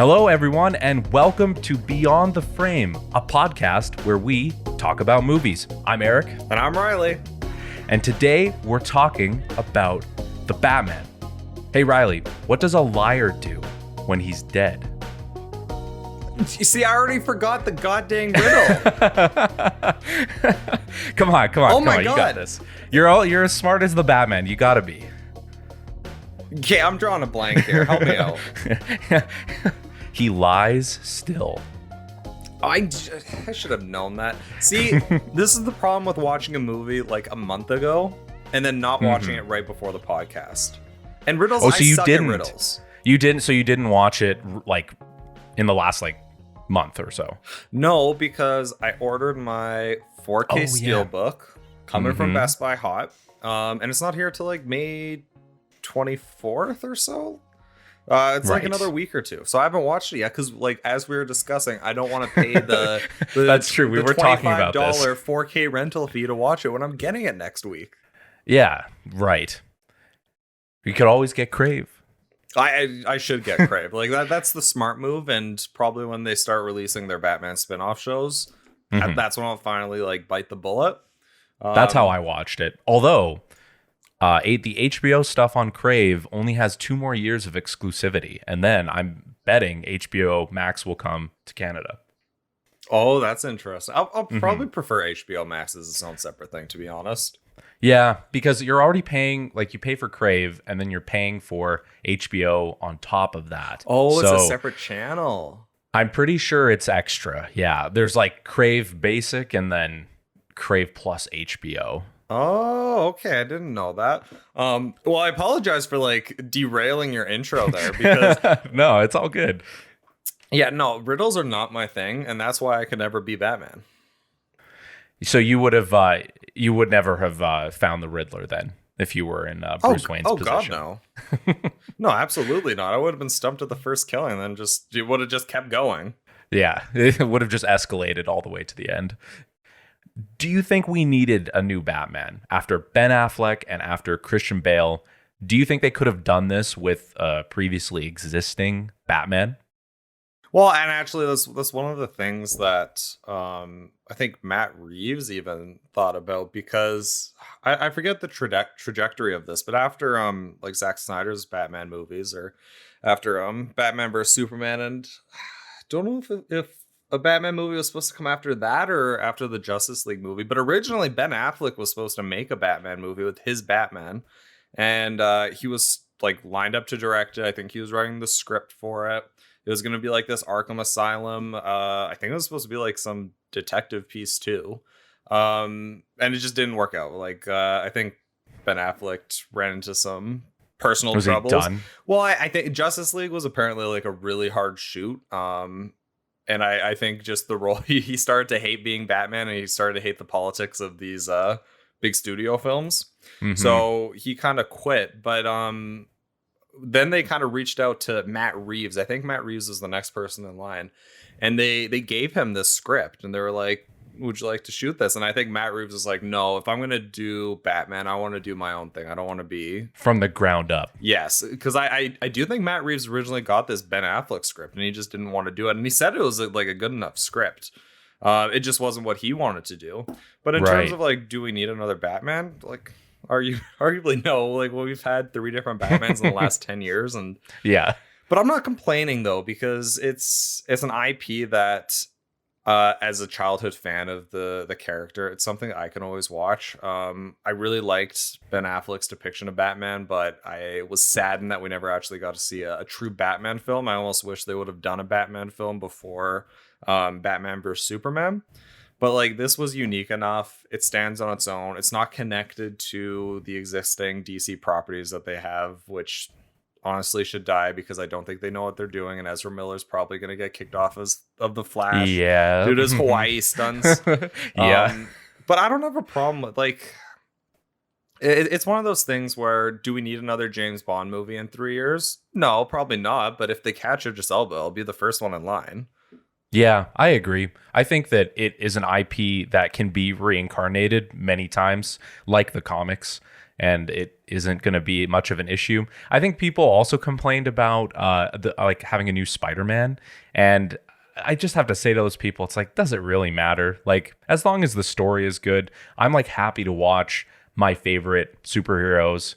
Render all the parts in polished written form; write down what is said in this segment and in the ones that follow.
Hello, everyone, and welcome to Beyond the Frame, a podcast where we talk about movies. I'm Eric. And I'm Ryley. And today we're talking about the Batman. Hey, Ryley, what does a liar do when he's dead? You see, I already forgot the goddamn riddle. Come on, Oh my you God. got this. You're as smart as the Batman. You gotta be. Okay, I'm drawing a blank here. Help me out. He lies still. I should have known that. See, this is the problem with watching a movie like a month ago and then not watching it right before the podcast. And riddles, Oh, so you suck didn't. at riddles. You didn't watch it like in the last month or so. No, because I ordered my 4K Steelbook coming from Best Buy hot. And it's not here till like May 24th or so. It's like another week or two. So I haven't watched it yet because, like, as we were discussing, I don't want to pay the That's true. We were talking about this. $25 4K rental fee to watch it when I'm getting it next week. Yeah, right. You could always get Crave. I should get Crave. Like that's the smart move, and probably when they start releasing their Batman spin-off shows, that's when I'll finally like bite the bullet. That's how I watched it. Although the HBO stuff on Crave only has 2 more years of exclusivity, and then I'm betting HBO Max will come to Canada. Oh, that's interesting. I'll probably prefer HBO Max as its own separate thing, to be honest. Yeah, because you're already paying, like, you pay for Crave, and then you're paying for HBO on top of that. Oh, so it's a separate channel. I'm pretty sure it's extra. Yeah, there's like Crave Basic and then Crave Plus HBO. Oh, okay. I didn't know that. Well, I apologize for like derailing your intro there because No, it's all good. yeah, no, riddles are not my thing, and that's why I could never be Batman. So you would never have found the Riddler then if you were in Bruce Wayne's position. God, no. No, absolutely not. I would have been stumped at the first killing, and then it would have just kept going. Yeah, it would have just escalated all the way to the end. Do you think we needed a new Batman after Ben Affleck and after Christian Bale? Do you think they could have done this with a previously existing Batman? Well, and actually, that's one of the things that I think Matt Reeves even thought about, because I forget the trajectory of this, but after like Zack Snyder's Batman movies, or after Batman vs Superman, and I don't know if a Batman movie was supposed to come after that or after the Justice League movie, but originally Ben Affleck was supposed to make a Batman movie with his Batman, and he was like lined up to direct it. I think he was writing the script for it. It was going to be like this Arkham Asylum. I think it was supposed to be like some detective piece too. And it just didn't work out. Like, I think Ben Affleck ran into some personal troubles. Was he done? Well, I think Justice League was apparently like a really hard shoot. And I think just the role, he started to hate being Batman, and he started to hate the politics of these big studio films. So he kind of quit. But then they kind of reached out to Matt Reeves. I think Matt Reeves was the next person in line, and they gave him this script, and they were like, would you like to shoot this? And I think Matt Reeves was like, no, if I'm going to do Batman, I want to do my own thing. I don't want to be From the ground up. Yes, because I do think Matt Reeves originally got this Ben Affleck script, and he just didn't want to do it. And he said it was like a good enough script. It just wasn't what he wanted to do. But in terms of like, do we need another Batman? Like, arguably no. Like, well, we've had 3 different Batmans in the last 10 years, and Yeah. But I'm not complaining though, because it's an IP that, as a childhood fan of the character, it's something I can always watch. I really liked Ben Affleck's depiction of Batman, but I was saddened that we never actually got to see a true Batman film. I almost wish they would have done a Batman film before Batman vs Superman. But like, this was unique enough. It stands on its own. It's not connected to the existing DC properties that they have, which honestly should die, because I don't think they know what they're doing. And Ezra Miller's probably going to get kicked off of the Flash. Yeah. Due to his Hawaii stunts. Yeah. But I don't have a problem with, like, it's one of those things where, do we need another James Bond movie in 3 years? No, probably not. But if they catch Idris Elba, I'll be the first one in line. Yeah, I agree. I think that it is an IP that can be reincarnated many times, like the comics. and it isn't going to be much of an issue. I think people also complained about like having a new Spider-Man, and I just have to say to those people, it's like, does it really matter? Like, as long as the story is good, I'm like happy to watch my favorite superheroes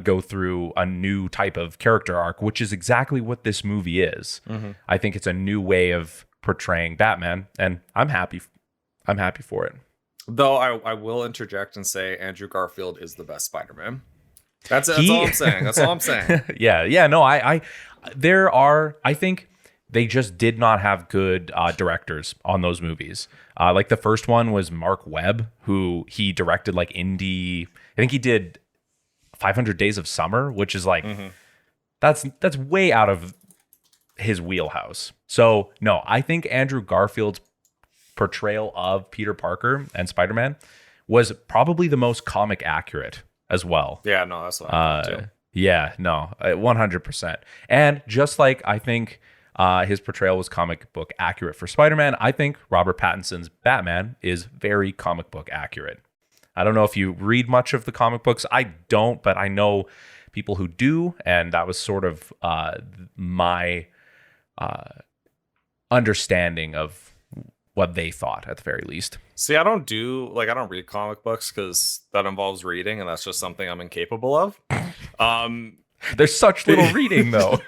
go through a new type of character arc, which is exactly what this movie is. I think it's a new way of portraying Batman, and I'm happy for it. Though I will interject and say Andrew Garfield is the best Spider-Man. That's all I'm saying. That's all I'm saying. Yeah. No, I think they just did not have good directors on those movies. Like the first one was Mark Webb, who he directed like indie. I think he did 500 Days of Summer, which is like that's way out of his wheelhouse. So no, I think Andrew Garfield's portrayal of Peter Parker and Spider-Man was probably the most comic accurate as well. Yeah, no, that's what I thought too. Yeah, no, 100%. And just like I think his portrayal was comic book accurate for Spider-Man, I think Robert Pattinson's Batman is very comic book accurate. I don't know if you read much of the comic books. I don't, but I know people who do, and that was sort of my understanding of what they thought at the very least. See, I don't read comic books because that involves reading, and that's just something I'm incapable of. There's such little reading, though.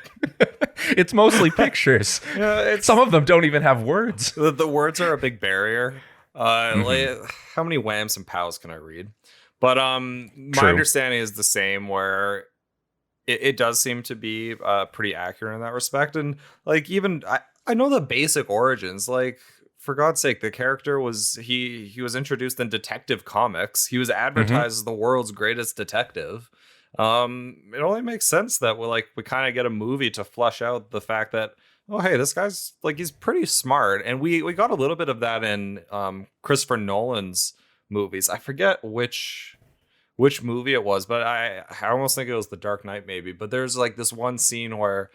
It's mostly pictures. Yeah, some of them don't even have words. The words are a big barrier. Like, how many whams and pows can I read? But my understanding is the same, where it does seem to be pretty accurate in that respect. And like, even I know the basic origins. Like, for God's sake, the character was he was introduced in Detective Comics. He was advertised as the world's greatest detective. It only makes sense that we kind of get a movie to flush out the fact that, oh, hey, this guy's like, he's pretty smart. And we got a little bit of that in Christopher Nolan's movies. I forget which movie it was, but I almost think it was The Dark Knight maybe. But there's like this one scene where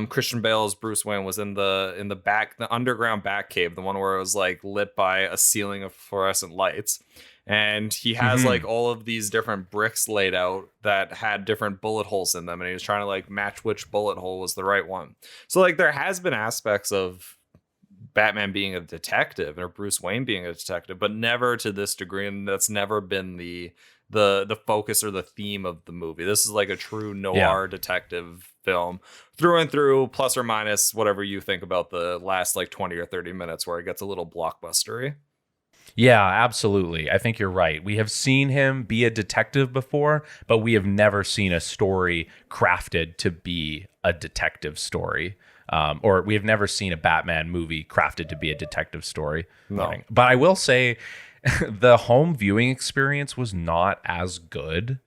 Christian Bale's Bruce Wayne was in the underground Batcave, the one where it was like lit by a ceiling of fluorescent lights. And he has like all of these different bricks laid out that had different bullet holes in them. And he was trying to like match which bullet hole was the right one. So like, there has been aspects of Batman being a detective or Bruce Wayne being a detective, but never to this degree. And that's never been the focus or the theme of the movie. This is like a true noir detective film through and through, plus or minus whatever you think about the last like 20 or 30 minutes where it gets a little blockbustery. Yeah, absolutely. I think you're right. We have seen him be a detective before, but we have never seen a story crafted to be a detective story. Or we have never seen a Batman movie crafted to be a detective story. No. But I will say the home viewing experience was not as good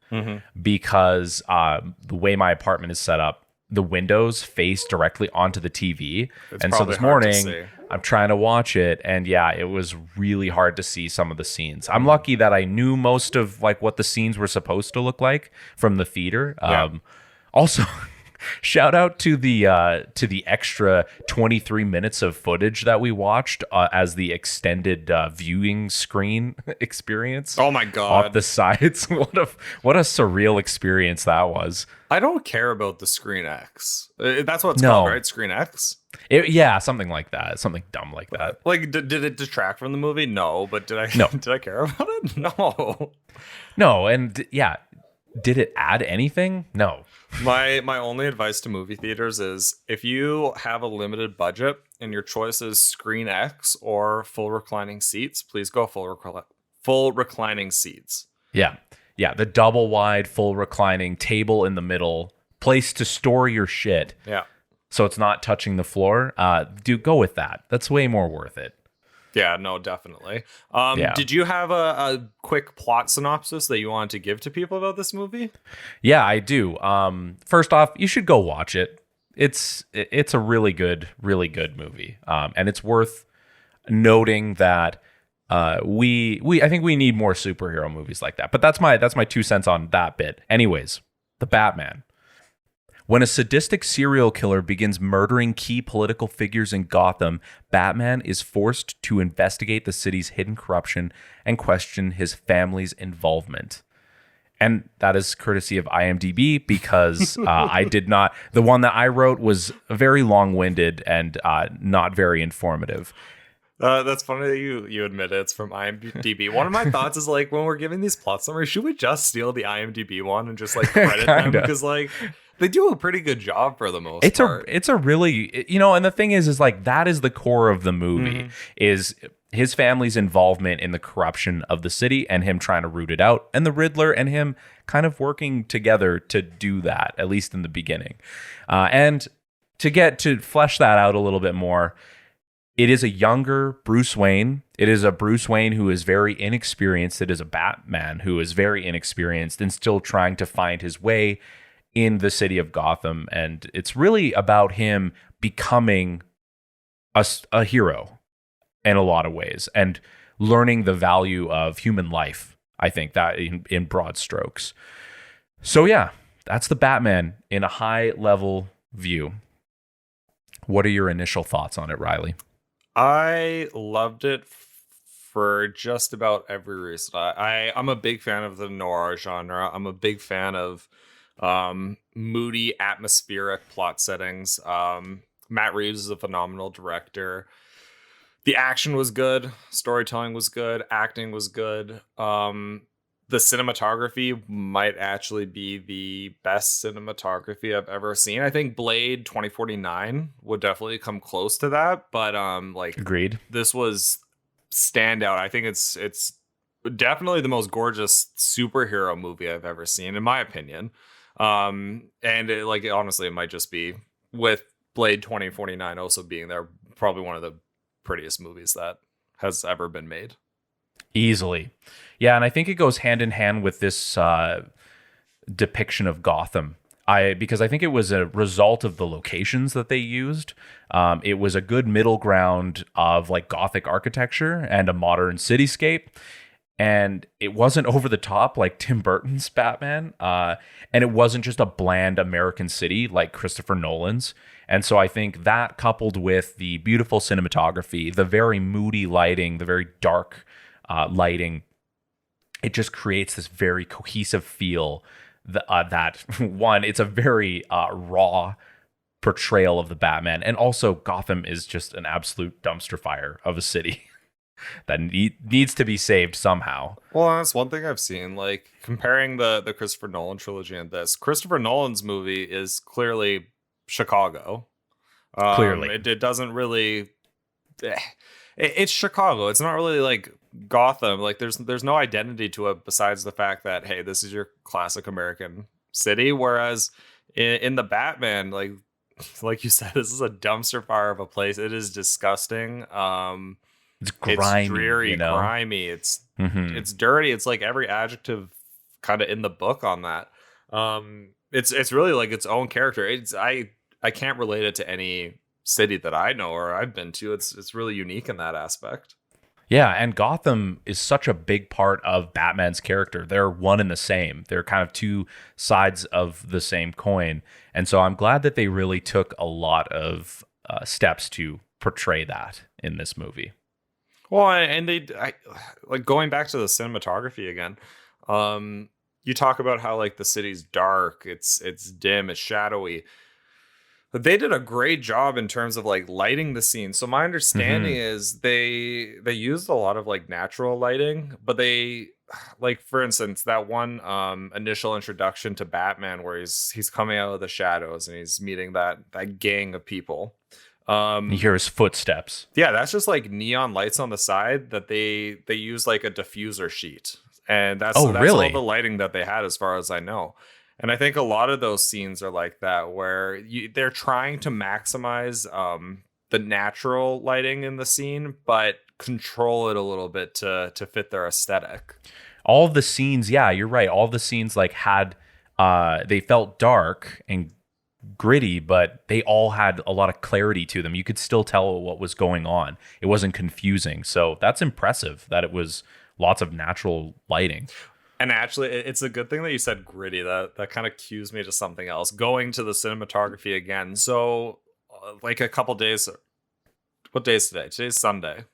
because the way my apartment is set up, the windows face directly onto the TV. And so this morning I'm trying to watch it, and yeah, it was really hard to see some of the scenes. I'm lucky that I knew most of like what the scenes were supposed to look like from the theater. Also, shout out to the extra 23 minutes of footage that we watched as the extended viewing screen experience. Oh my god! Off the sides, what a surreal experience that was. I don't care about the Screen X. That's what it's called, right? Screen X. Yeah, something like that. Something dumb like that. Like, did it detract from the movie? No, but did I? No. Did I care about it? No. No, and yeah, did it add anything? No. My only advice to movie theaters is, if you have a limited budget and your choice is Screen X or full reclining seats, please go full reclining seats. Yeah. Yeah, the double wide, full reclining table in the middle, place to store your shit. Yeah. So it's not touching the floor. Go with that. That's way more worth it. Yeah, no, definitely. Did you have a quick plot synopsis that you wanted to give to people about this movie? Yeah, I do. First off, you should go watch it. It's a really good movie. And it's worth noting that I think we need more superhero movies like that. But that's my 2 cents on that bit. Anyways, the Batman. When a sadistic serial killer begins murdering key political figures in Gotham, Batman is forced to investigate the city's hidden corruption and question his family's involvement. And that is courtesy of IMDb because I did not. The one that I wrote was very long-winded and not very informative. That's funny that you admit it's from IMDb. One of my thoughts is like when we're giving these plot summaries, should we just steal the IMDb one and just like credit them because like they do a pretty good job for the most part. It's a really, you know, and the thing is like that is the core of the movie is his family's involvement in the corruption of the city and him trying to root it out, and the Riddler and him kind of working together to do that, at least in the beginning. And to flesh that out a little bit more, it is a younger Bruce Wayne. It is a Bruce Wayne who is very inexperienced. It is a Batman who is very inexperienced and still trying to find his way in the city of Gotham. And it's really about him becoming a hero in a lot of ways and learning the value of human life. I think that in broad strokes. So yeah, that's the Batman in a high level view. What are your initial thoughts on it, Ryley? I loved it for just about every reason. I'm a big fan of the noir genre. I'm a big fan of moody, atmospheric plot settings. Matt Reeves is a phenomenal director. The action was good, storytelling was good, acting was good. The cinematography might actually be the best cinematography I've ever seen. I think Blade 2049 would definitely come close to that, but like agreed. This was standout. I think it's definitely the most gorgeous superhero movie I've ever seen, in my opinion. And honestly, it might just be with Blade 2049 also being there, probably one of the prettiest movies that has ever been made. Easily. Yeah, and I think it goes hand in hand with this depiction of Gotham. Because I think it was a result of the locations that they used. It was a good middle ground of like Gothic architecture and a modern cityscape. And it wasn't over the top like Tim Burton's Batman. And it wasn't just a bland American city like Christopher Nolan's. And so I think that coupled with the beautiful cinematography, the very moody lighting, the very dark lighting, it just creates this very cohesive feel that one, it's a very raw portrayal of the Batman. And also Gotham is just an absolute dumpster fire of a city that needs to be saved somehow. Well, that's one thing I've seen, like comparing the Christopher Nolan trilogy and this. Christopher Nolan's movie is clearly Chicago. Clearly. It doesn't really... It's Chicago. It's not really like Gotham. Like there's no identity to it besides the fact that, hey, this is your classic American city. Whereas in the Batman, like you said, this is a dumpster fire of a place. It is disgusting. It's grimy, it's dreary, grimy. It's dirty. It's like every adjective kind of in the book on that. It's really like its own character. I can't relate it to any city that I know or I've been to. It's really unique in that aspect. Yeah, and Gotham is such a big part of Batman's character. They're one and the same. They're kind of two sides of the same coin. And so I'm glad that they really took a lot of steps to portray that in this movie. Well, and like going back to the cinematography again. You talk about how like the city's dark, it's dim, it's shadowy. They did a great job in terms of like lighting the scene. So my understanding is they used a lot of like natural lighting, but they, like for instance, that one initial introduction to Batman where he's coming out of the shadows and he's meeting that gang of people. You hear his footsteps. Yeah, that's just like neon lights on the side that they use like a diffuser sheet. And that's really? all the lighting that they had as far as I know. And I think a lot of those scenes are like that, where they're trying to maximize the natural lighting in the scene, but control it a little bit to fit their aesthetic. All of the scenes, yeah, you're right. All the scenes like had, they felt dark and gritty, but they all had a lot of clarity to them. You could still tell what was going on. It wasn't confusing. So that's impressive that it was lots of natural lighting. And actually, it's a good thing that you said gritty. That kind of cues me to something else. Going to the cinematography again. So, like a couple days. What day is today? Today's Sunday.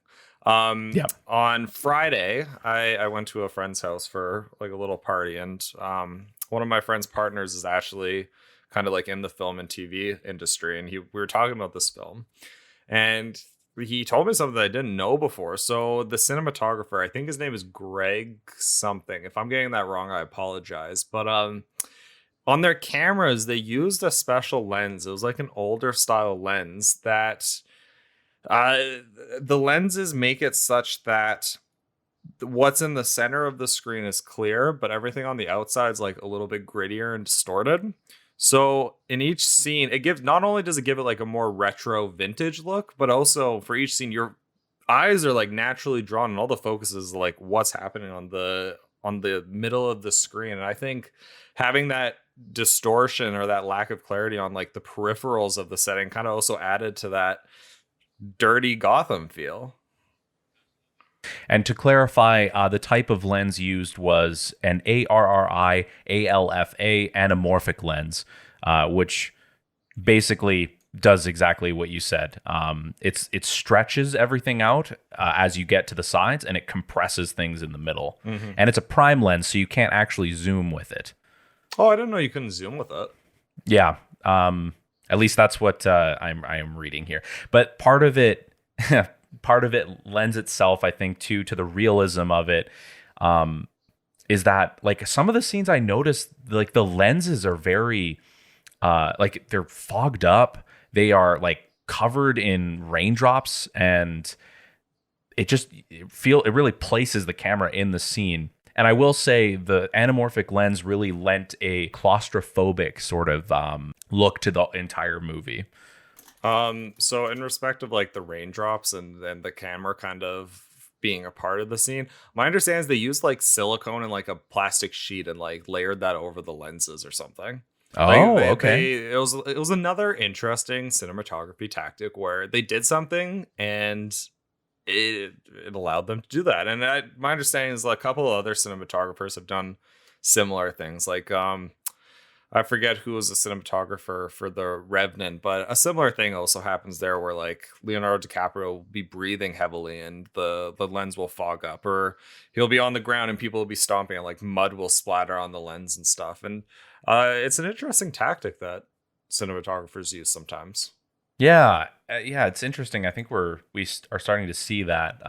Yeah. On Friday, I went to a friend's house for like a little party, and one of my friend's partners is actually kind of like in the film and TV industry, and we were talking about this film, and he told me something that I didn't know before. So the cinematographer, I think his name is Greg something. If I'm getting that wrong, I apologize. But on their cameras, they used a special lens. It was like an older style lens that uh, the lenses make it such that what's in the center of the screen is clear, but everything on the outside is like a little bit grittier and distorted. So in each scene, it gives, not only does it give it like a more retro vintage look, but also for each scene, your eyes are like naturally drawn, and all the focus is like what's happening on the middle of the screen. And I think having that distortion or that lack of clarity on like the peripherals of the setting kind of also added to that dirty Gotham feel. And to clarify, the type of lens used was an ARRI ALFA anamorphic lens, which basically does exactly what you said. It stretches everything out as you get to the sides, and it compresses things in the middle. Mm-hmm. And it's a prime lens, so you can't actually zoom with it. Oh, I didn't know you couldn't zoom with it. Yeah, at least that's what I am reading here. But part of it. Part of it lends itself, I think, to the realism of it. Is that like some of the scenes I noticed, like the lenses are very, like they're fogged up. They are like covered in raindrops, and it really places the camera in the scene. And I will say the anamorphic lens really lent a claustrophobic sort of look to the entire movie. So in respect of like the raindrops and then the camera kind of being a part of the scene, my understanding is they used like silicone and like a plastic sheet and like layered that over the lenses or something. Oh, okay. It was another interesting cinematography tactic where they did something and it allowed them to do that. And my understanding is like a couple of other cinematographers have done similar things. Like I forget who was a cinematographer for The Revenant, but a similar thing also happens there where like Leonardo DiCaprio will be breathing heavily and the lens will fog up, or he'll be on the ground and people will be stomping and like mud will splatter on the lens and stuff. And it's an interesting tactic that cinematographers use sometimes. Yeah, it's interesting. I think we are starting to see that.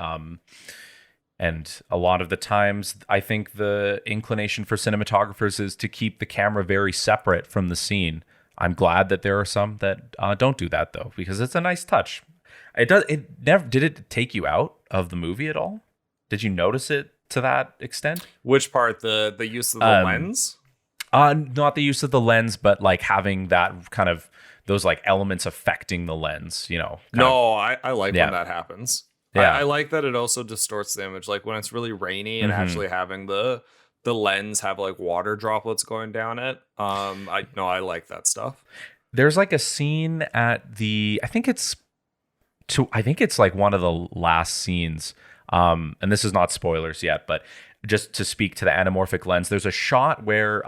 And a lot of the times, I think the inclination for cinematographers is to keep the camera very separate from the scene. I'm glad that there are some that don't do that, though, because it's a nice touch. Did it take you out of the movie at all? Did you notice it to that extent? Which part? The use of the lens? Not the use of the lens, but like having that kind of those like elements affecting the lens, No, I like when that happens. Yeah. I like that it also distorts the image. Like when it's really rainy and actually having the lens have like water droplets going down it. I like that stuff. There's like a scene at I think it's like one of the last scenes. And this is not spoilers yet, but just to speak to the anamorphic lens, there's a shot where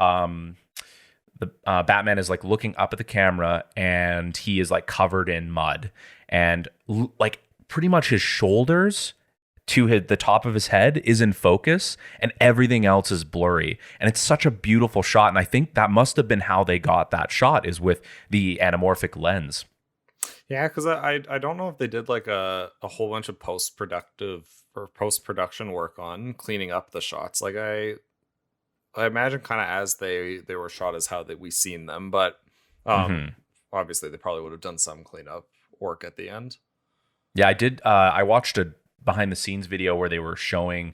the Batman is like looking up at the camera and he is like covered in mud, and like pretty much his shoulders to the top of his head is in focus and everything else is blurry. And it's such a beautiful shot. And I think that must have been how they got that shot, is with the anamorphic lens. Yeah, because I don't know if they did like a whole bunch of post-production work on cleaning up the shots. Like I imagine kind of as they were shot as how we seen them. But obviously they probably would have done some cleanup work at the end. Yeah, I did. I watched a behind the scenes video where they were showing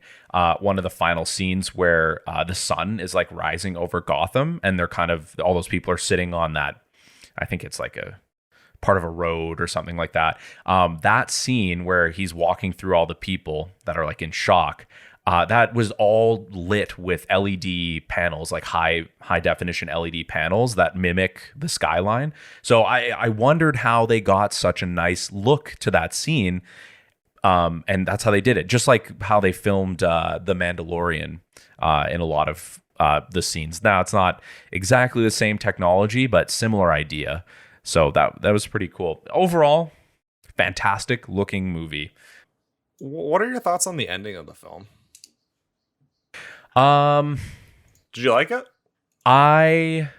one of the final scenes where the sun is like rising over Gotham, and they're kind of, all those people are sitting on that. I think it's like a part of a road or something like that. That scene where he's walking through all the people that are like in shock. That was all lit with LED panels, like high definition LED panels that mimic the skyline. So I wondered how they got such a nice look to that scene. And that's how they did it. Just like how they filmed The Mandalorian in a lot of the scenes. Now, it's not exactly the same technology, but similar idea. So that was pretty cool. Overall, fantastic looking movie. What are your thoughts on the ending of the film? Um, Did you like it? I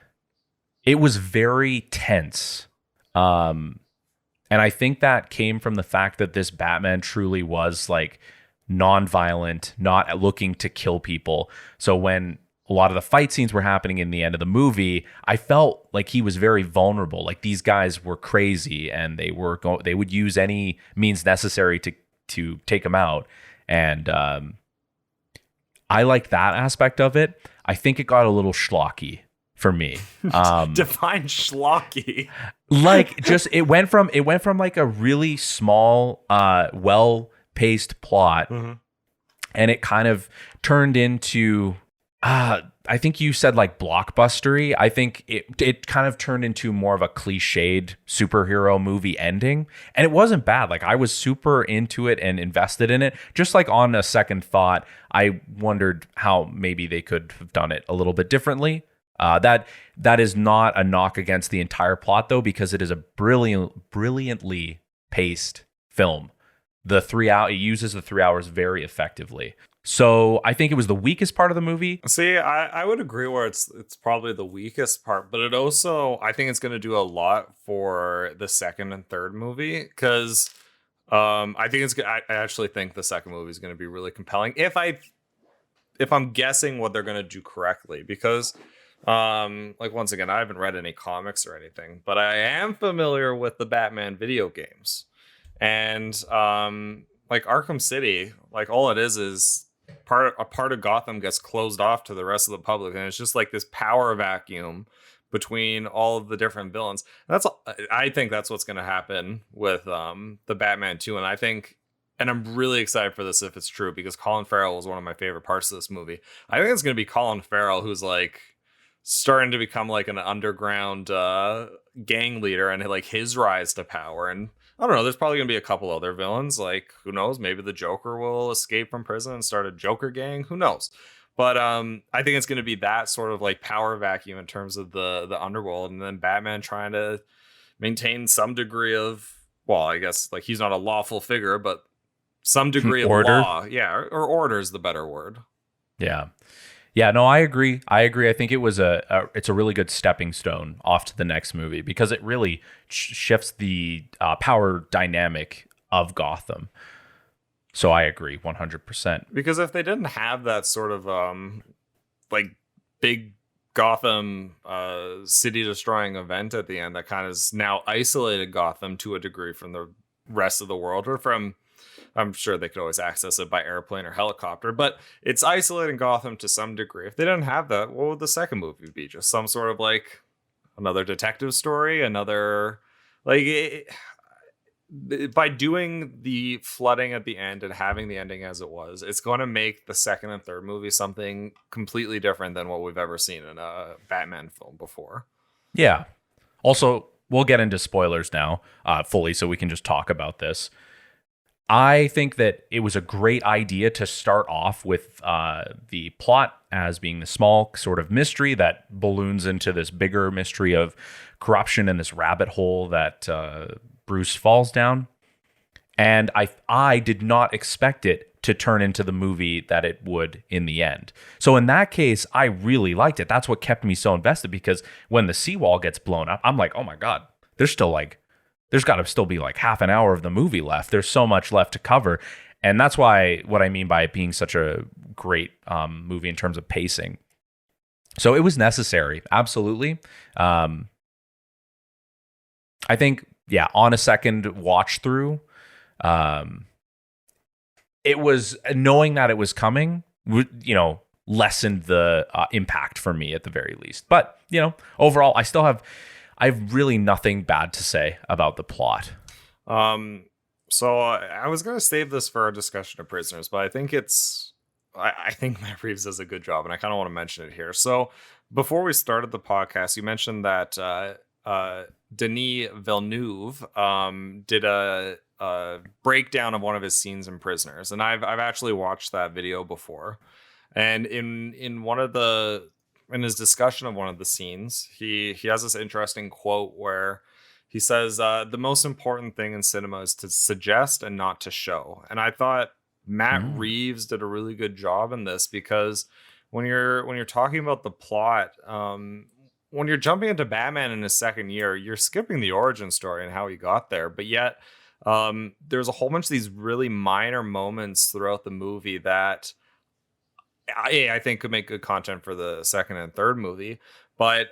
it was very tense. Um, and I think that came from the fact that this Batman truly was like non-violent, not looking to kill people. So when a lot of the fight scenes were happening in the end of the movie, I felt like he was very vulnerable. Like these guys were crazy and they would use any means necessary to take him out. And I like that aspect of it. I think it got a little schlocky for me. Define schlocky. Like just it went from like a really small, well paced plot, Mm-hmm. and it kind of turned into I think you said like blockbustery. I think it kind of turned into more of a cliched superhero movie ending. And it wasn't bad. Like I was super into it and invested in it. Just like on a second thought, I wondered how maybe they could have done it a little bit differently. That is not a knock against the entire plot though, because it is a brilliantly paced film. It uses the 3 hours very effectively. So I think it was the weakest part of the movie. See, I would agree where it's probably the weakest part, but it also, I think it's going to do a lot for the second and third movie because I think I actually think the second movie is going to be really compelling if I'm guessing what they're going to do correctly, because like once again, I haven't read any comics or anything, but I am familiar with the Batman video games. And like Arkham City, like all it is a part of Gotham gets closed off to the rest of the public, and it's just like this power vacuum between all of the different villains. And I think that's what's going to happen with the Batman 2, and I'm really excited for this if it's true, because Colin Farrell was one of my favorite parts of this movie. I think it's going to be Colin Farrell who's like starting to become like an underground gang leader, and like his rise to power. And I don't know, there's probably gonna be a couple other villains, like who knows, maybe the Joker will escape from prison and start a Joker gang, who knows. But I think it's gonna be that sort of like power vacuum in terms of the underworld, and then Batman trying to maintain some degree of, well, I guess like he's not a lawful figure, but some degree of Order. law. Yeah, or order is the better word. Yeah. Yeah, no, I agree. I think it was it's a really good stepping stone off to the next movie, because it really shifts the power dynamic of Gotham. So I agree 100%. Because if they didn't have that sort of like big Gotham city destroying event at the end that kind of has now isolated Gotham to a degree from the rest of the world, or from, I'm sure they could always access it by airplane or helicopter, but it's isolating Gotham to some degree. If they didn't have that, what would the second movie be? Just some sort of like another detective story, another like by doing the flooding at the end and having the ending as it was, it's going to make the second and third movie something completely different than what we've ever seen in a Batman film before. Yeah. Also, we'll get into spoilers now fully, so we can just talk about this. I think that it was a great idea to start off with the plot as being the small sort of mystery that balloons into this bigger mystery of corruption and this rabbit hole that Bruce falls down. And I did not expect it to turn into the movie that it would in the end. So in that case, I really liked it. That's what kept me so invested, because when the seawall gets blown up, I'm like, oh my God, there's got to still be like half an hour of the movie left. There's so much left to cover. And that's what I mean by it being such a great movie in terms of pacing. So it was necessary. Absolutely. I think, yeah, on a second watch through, it was knowing that it was coming, lessened the impact for me at the very least. But, overall, I have really nothing bad to say about the plot. So I was going to save this for our discussion of Prisoners, but I think I think Matt Reeves does a good job, and I kind of want to mention it here. So before we started the podcast, you mentioned that Denis Villeneuve did a breakdown of one of his scenes in Prisoners, and I've actually watched that video before. And in his discussion of one of the scenes, he has this interesting quote where He says the most important thing in cinema is to suggest and not to show. And I thought Matt Reeves did a really good job in this, because when you're talking about the plot, when you're jumping into Batman in his second year, you're skipping the origin story and how he got there. But yet, there's a whole bunch of these really minor moments throughout the movie that I think could make good content for the second and third movie. But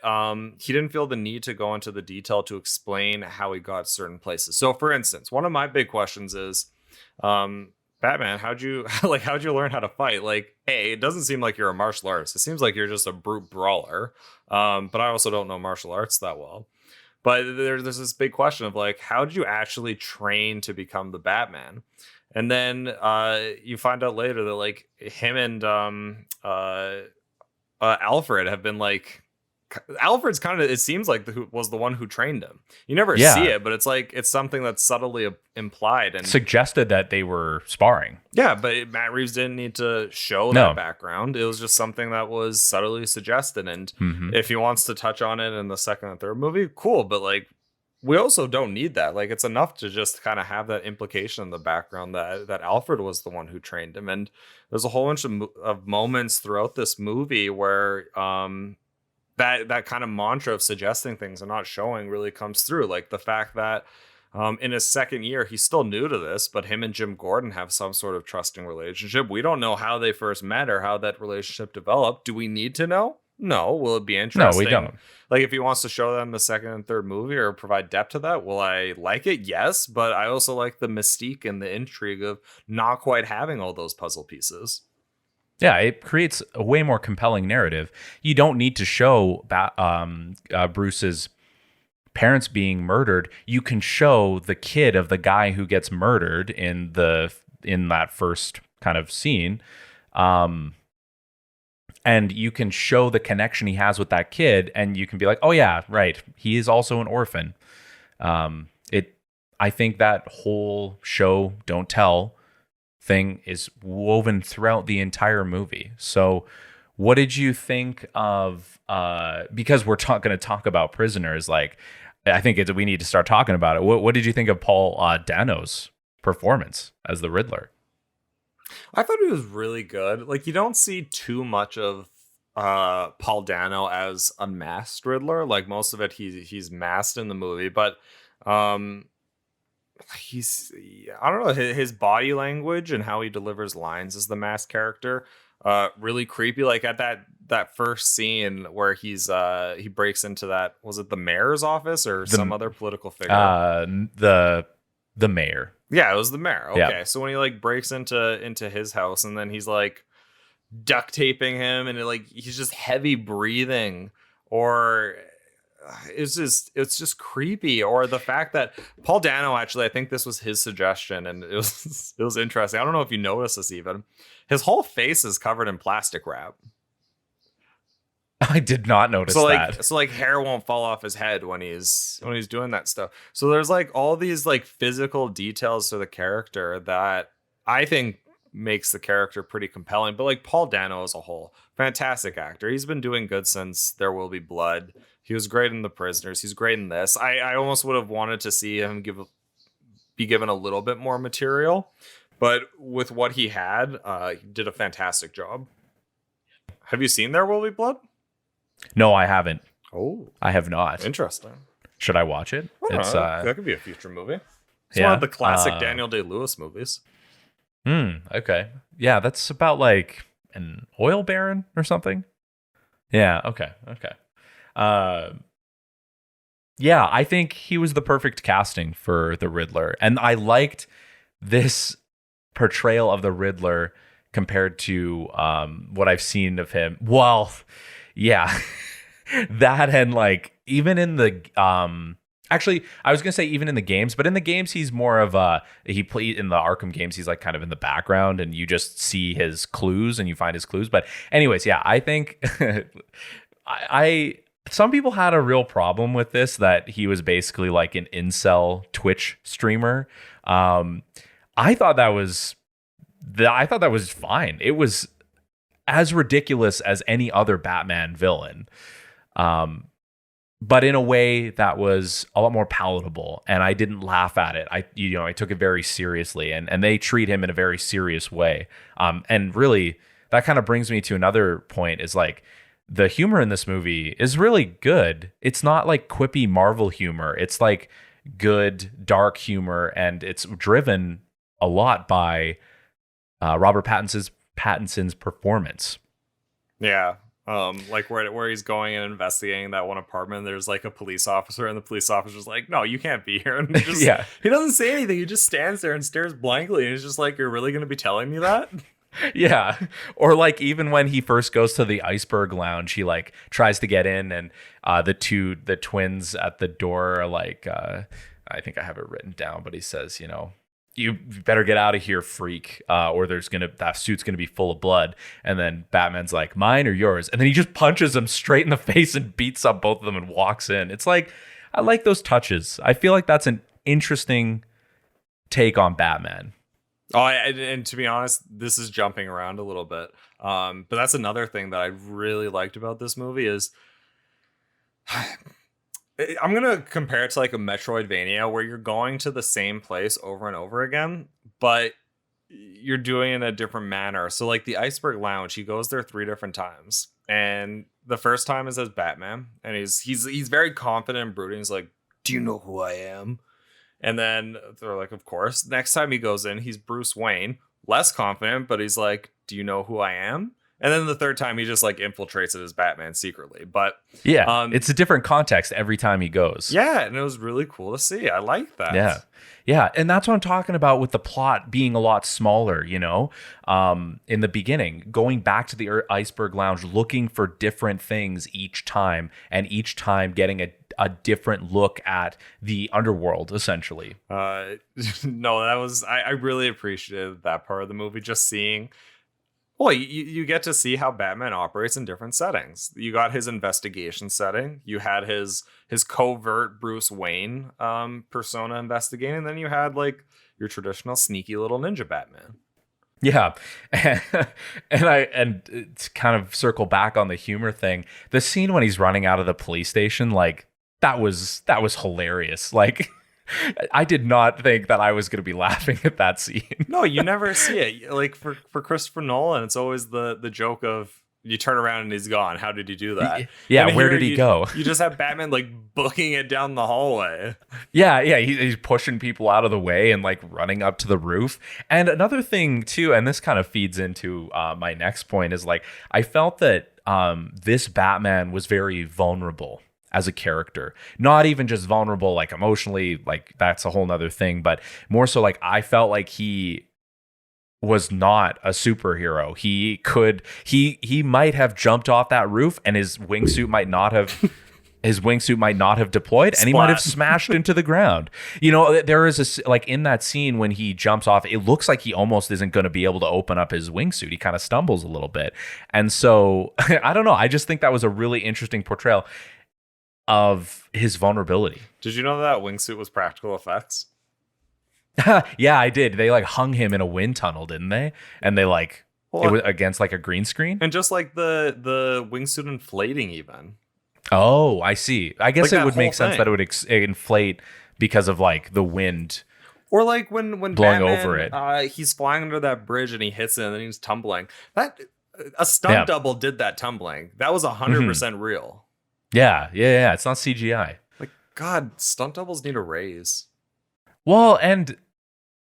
he didn't feel the need to go into the detail to explain how he got certain places. So, for instance, one of my big questions is, Batman, how'd you learn how to fight? Like, hey, it doesn't seem like you're a martial artist. It seems like you're just a brute brawler. But I also don't know martial arts that well. But there's this big question of like, how did you actually train to become the Batman? And then you find out later that like him and Alfred have been like, Alfred's kind of, it seems like who was the one who trained him. You never see it, but it's like it's something that's subtly implied and suggested that they were sparring. Yeah, but Matt Reeves didn't need to show that background. It was just something that was subtly suggested. And if he wants to touch on it in the second and third movie, cool. But like, we also don't need that. Like, it's enough to just kind of have that implication in the background that Alfred was the one who trained him. And there's a whole bunch of moments throughout this movie where that kind of mantra of suggesting things and not showing really comes through. Like the fact that in his second year, he's still new to this, but him and Jim Gordon have some sort of trusting relationship. We don't know how they first met or how that relationship developed. Do we need to know? No. Will it be interesting? No, we don't. Like if he wants to show that in the second and third movie or provide depth to that, will I like it? Yes. But I also like the mystique and the intrigue of not quite having all those puzzle pieces. Yeah, it creates a way more compelling narrative. You don't need to show Bruce's parents being murdered. You can show the kid of the guy who gets murdered in that first kind of scene, and you can show the connection he has with that kid, and you can be like, oh yeah, right, he is also an orphan. I think that whole show don't tell thing is woven throughout the entire movie. So what did you think of because we're going to talk about Prisoners, like I think we need to start talking about it. What did you think of Paul Dano's performance as the Riddler? I thought he was really good. Like, you don't see too much of Paul Dano as unmasked Riddler. Like, most of it he's masked in the movie, but he's, I don't know, his body language and how he delivers lines as the masked character really creepy. Like at that first scene where he breaks into that, was it the mayor's office or some other political figure? The mayor. Yeah, it was the mayor. Okay. Yeah. So when he like breaks into his house and then he's like duct taping him and he's just heavy breathing, or it's just creepy. Or the fact that Paul Dano, actually, I think this was his suggestion, and it was interesting. I don't know if you noticed this even. His whole face is covered in plastic wrap. I did not notice that. So hair won't fall off his head when he's doing that stuff. So there's like all these like physical details to the character that I think makes the character pretty compelling. But like Paul Dano as a whole, fantastic actor. He's been doing good since There Will Be Blood. He was great in The Prisoners. He's great in this. I almost would have wanted to see him be given a little bit more material, but with what he had, he did a fantastic job. Have you seen There Will Be Blood? No, I haven't. Oh, I have not. Interesting. Should I watch it? It's that could be a future movie. It's one of the classic Daniel Day-Lewis movies. Okay. Yeah, that's about like an oil baron or something. Yeah. Okay. Yeah, I think he was the perfect casting for the Riddler, and I liked this portrayal of the Riddler compared to what I've seen of him. Well, yeah, that, and like even in the actually, I was gonna say even in the games, but in the games he's more of he played in the Arkham games. He's like kind of in the background, and you just see his clues and you find his clues. But anyways, yeah, I think some people had a real problem with this, that he was basically like an incel Twitch streamer. I thought that was fine. It was as ridiculous as any other Batman villain. but in a way that was a lot more palatable, and I didn't laugh at it. I took it very seriously, and they treat him in a very serious way. And really, that kind of brings me to another point: is like the humor in this movie is really good. It's not like quippy Marvel humor. It's like good dark humor, and it's driven a lot by Robert Pattinson's performance. Yeah. Like where he's going and investigating that one apartment, there's like a police officer, and the police officer's like, "No, you can't be here." And he doesn't say anything. He just stands there and stares blankly, and he's just like, "You're really gonna be telling me that?" Yeah. Or like even when he first goes to the Iceberg Lounge, he like tries to get in, and the twins at the door are like, I think I have it written down, but he says, you better get out of here, freak, or that suit's gonna be full of blood. And then Batman's like, mine or yours? And then he just punches him straight in the face and beats up both of them and walks in. It's like, I like those touches. I feel like that's an interesting take on Batman. Oh, and to be honest, this is jumping around a little bit. But that's another thing that I really liked about this movie is I'm going to compare it to like a Metroidvania where you're going to the same place over and over again, but you're doing it in a different manner. So like the Iceberg Lounge, he goes there 3 different times. And the first time is as Batman, and he's very confident and brooding. He's like, "Do you know who I am?" And then they're like, "Of course." Next time he goes in, he's Bruce Wayne, less confident, but he's like, "Do you know who I am?" And then the third time, he just like infiltrates it as Batman secretly. But yeah, it's a different context every time he goes. Yeah, and it was really cool to see. I like that. Yeah, and that's what I'm talking about with the plot being a lot smaller, in the beginning, going back to the Iceberg Lounge, looking for different things each time, and each time getting a different look at the underworld, essentially. No, that was, I really appreciated that part of the movie, just seeing. Well, you get to see how Batman operates in different settings. You got his investigation setting. You had his covert Bruce Wayne persona investigating. And then you had like your traditional sneaky little ninja Batman. Yeah. And to kind of circle back on the humor thing, the scene when he's running out of the police station, like that was hilarious. Like, I did not think that I was going to be laughing at that scene. No, you never see it. Like for Christopher Nolan, it's always the joke of you turn around and he's gone. How did he do that? Yeah, where did he go? You just have Batman like booking it down the hallway. Yeah, he's pushing people out of the way and like running up to the roof. And another thing too, and this kind of feeds into my next point, is like I felt that this Batman was very vulnerable as a character, not even just vulnerable like emotionally, like that's a whole nother thing, but more so like I felt like he was not a superhero. He might have jumped off that roof and his wingsuit might not have deployed. Splat. And he might have smashed into the ground. There is like in that scene when he jumps off, it looks like he almost isn't going to be able to open up his wingsuit. He kind of stumbles a little bit. And so I don't know. I just think that was a really interesting portrayal of his vulnerability. Did you know that wingsuit was practical effects? Yeah, I did. They like hung him in a wind tunnel, didn't they? And they like it was against like a green screen. And just like the wingsuit inflating even. Oh, I see. I guess like it would make sense that it would inflate because of like the wind. Or like when blowing Batman, over it. He's flying under that bridge and he hits it and then he's tumbling. That a stunt double did that tumbling. That was 100% real. Yeah. It's not CGI. Like, God, stunt doubles need a raise. Well, and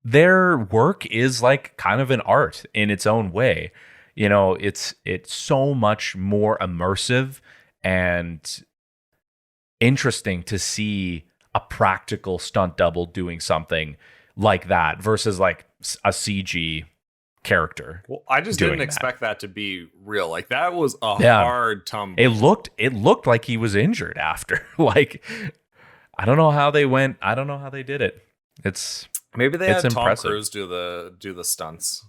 their work is like kind of an art in its own way. It's so much more immersive and interesting to see a practical stunt double doing something like that versus like a CG character. Well, I just didn't expect that to be real. Like that was a hard tumble. It looked like he was injured after. Like I don't know how they did it. Maybe they had impressive. Tom Cruise do the stunts.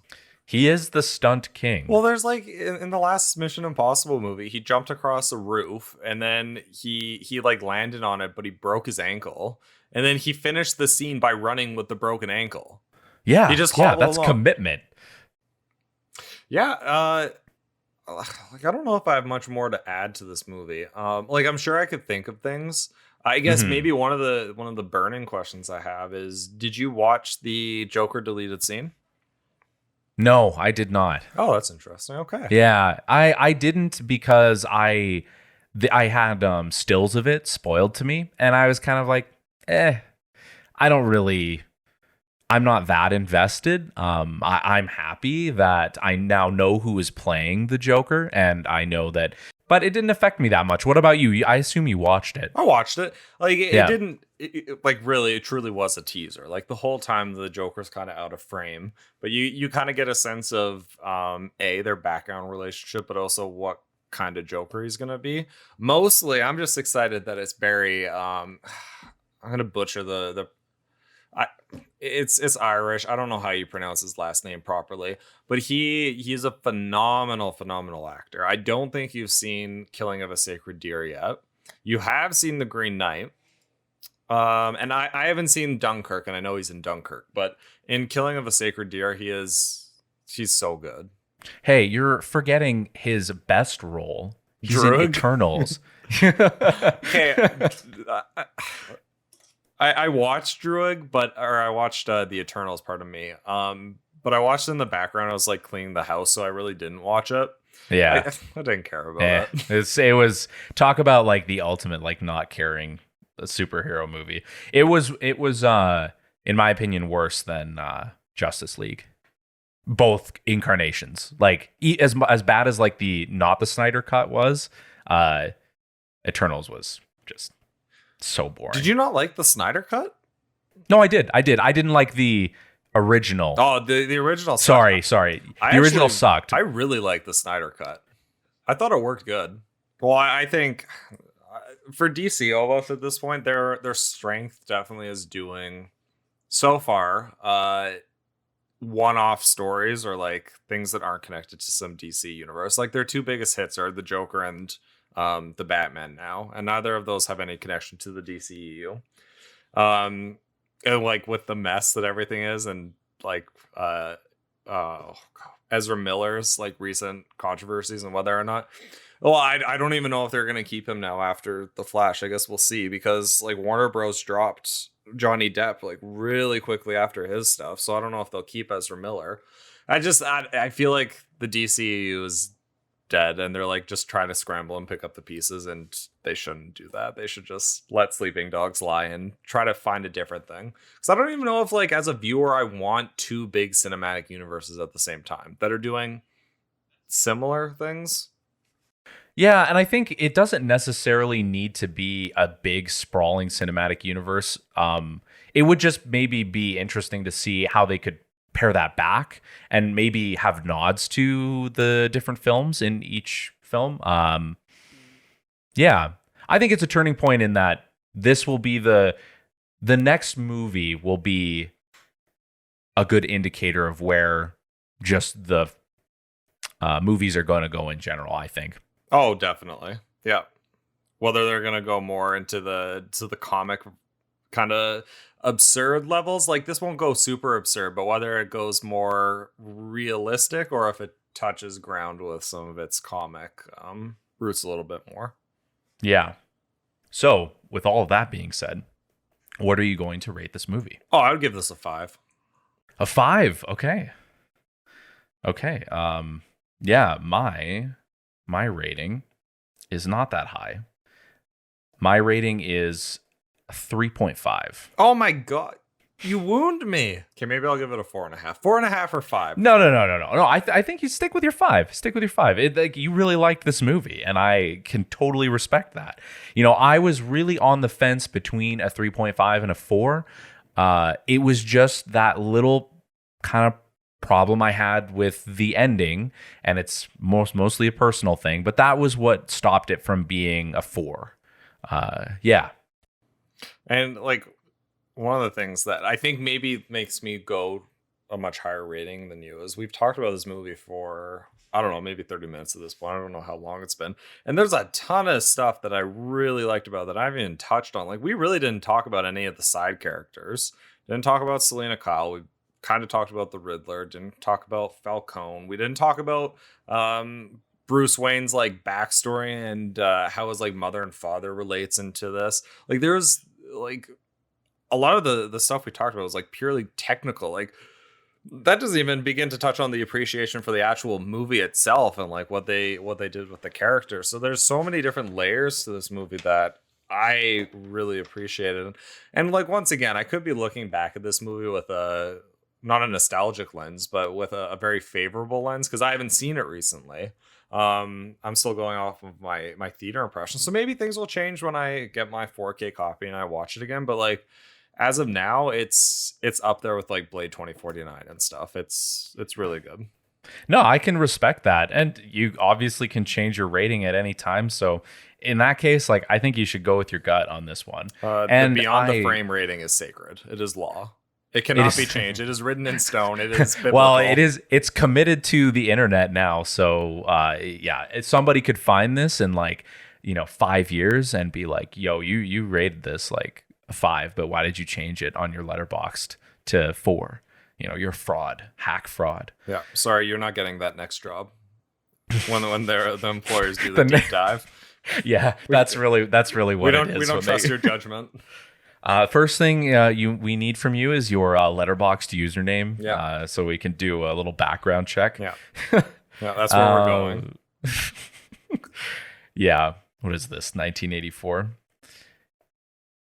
He is the stunt king. Well, there's like in the last Mission Impossible movie, he jumped across a roof and then he like landed on it, but he broke his ankle. And then he finished the scene by running with the broken ankle. Yeah, he just that's along. Commitment. Yeah, like I don't know if I have much more to add to this movie. Like I'm sure I could think of things. I guess Mhm. maybe one of the burning questions I have is, did you watch the Joker deleted scene? No, I did not. Oh, that's interesting. Okay. Yeah, I didn't because I had stills of it spoiled to me, and I was kind of like, I don't really. I'm not that invested. I'm happy that I now know who is playing the Joker, and I know that. But it didn't affect me that much. What about you? I assume you watched it. I watched it. Like it Yeah. didn't like really it truly was a teaser. Like the whole time the Joker's kind of out of frame, but you kind of get a sense of their background relationship, but also what kind of Joker he's going to be. Mostly I'm just excited that it's Barry I'm going to butcher the I it's Irish. I don't know how you pronounce his last name properly, but he's a phenomenal actor. I don't think you've seen Killing of a Sacred Deer yet. You have seen The Green Knight. And I haven't seen Dunkirk, and I know he's in Dunkirk, but in Killing of a Sacred Deer, he's so good. Hey, you're forgetting his best role. He's in Drug. Eternals. Okay. I watched Druid, or I watched the Eternals, pardon me. But I watched it in the background. I was like cleaning the house, so I really didn't watch it. Yeah. I didn't care about it. It was talk about like the ultimate like not caring a superhero movie. It was in my opinion worse than Justice League. Both incarnations. Like as bad as like the not the Snyder cut was, Eternals was just so boring. Did you not like the Snyder cut? No, I did. I didn't like the original. Oh, the original. Sorry. The original actually- sucked. I really like the Snyder cut. I thought it worked good. Well, I think for DC almost at this point, their strength definitely is doing so far one-off stories or like things that aren't connected to some DC universe. Like their two biggest hits are the Joker and the Batman now, and neither of those have any connection to the DCEU. And like with the mess that everything is, and like Ezra Miller's like recent controversies and whether or not. Well, I don't even know if they're gonna keep him now after the Flash. I guess we'll see, because like Warner Bros dropped Johnny Depp like really quickly after his stuff, so I don't know if they'll keep Ezra Miller. I feel like the DCEU is dead, and they're like just trying to scramble and pick up the pieces, and they shouldn't do that. They should just let sleeping dogs lie and try to find a different thing, because I don't even know if like as a viewer I want two big cinematic universes at the same time that are doing similar things. Yeah, and I think it doesn't necessarily need to be a big sprawling cinematic universe. It would just maybe be interesting to see how they could pare that back and maybe have nods to the different films in each film. Yeah, I think it's a turning point in that this will be the next movie will be a good indicator of where just the movies are going to go in general, I think. Oh, definitely. Yeah. Whether they're gonna go more into the comic kind of absurd levels, like this won't go super absurd, but whether it goes more realistic or if it touches ground with some of its comic roots a little bit more. Yeah. So, with all of that being said, what are you going to rate this movie? Oh, I would give this a 5. A 5. Okay. Yeah, my rating is not that high. My rating is 3.5. Oh my god. You wound me. Okay, maybe I'll give it a 4.5. 4.5 or 5. No. I think you stick with your 5. Stick with your 5. Like, you really like this movie, and I can totally respect that. You know, I was really on the fence between a 3.5 and a 4. It was just that little kind of problem I had with the ending, and it's mostly a personal thing, but that was what stopped it from being a 4. Yeah. And like one of the things that I think maybe makes me go a much higher rating than you is we've talked about this movie for, I don't know, maybe 30 minutes at this point. I don't know how long it's been. And there's a ton of stuff that I really liked about that I haven't even touched on. Like we really didn't talk about any of the side characters. Didn't talk about Selena Kyle. We kind of talked about the Riddler. Didn't talk about Falcone. We didn't talk about Bruce Wayne's like backstory and how his like mother and father relates into this. Like there's like a lot of the stuff we talked about was like purely technical. Like that doesn't even begin to touch on the appreciation for the actual movie itself and like what they did with the character. So there's so many different layers to this movie that I really appreciated. And like once again, I could be looking back at this movie with a not a nostalgic lens, but with a very favorable lens because I haven't seen it recently. I'm still going off of my theater impression, so maybe things will change when I get my 4K copy and I watch it again. But like as of now, it's up there with like Blade 2049 and stuff. It's really good. No, I can respect that. And you obviously can change your rating at any time. So in that case, like I think you should go with your gut on this one. And the Beyond the Frame rating is sacred. It is law. It cannot be changed. It is written in stone. It is biblical. Well, it's committed to the internet now. So yeah, if somebody could find this in like, 5 years and be like, yo, you rated this like a 5, but why did you change it on your Letterboxd to 4? You're fraud, hack fraud. Yeah, sorry, you're not getting that next job when the employers do the deep dive. Yeah, that's really what it is. We don't trust your judgment. First thing we need from you is your Letterboxd username. Yeah. So we can do a little background check. Yeah. Yeah, that's where we're going. Yeah. What is this? 1984.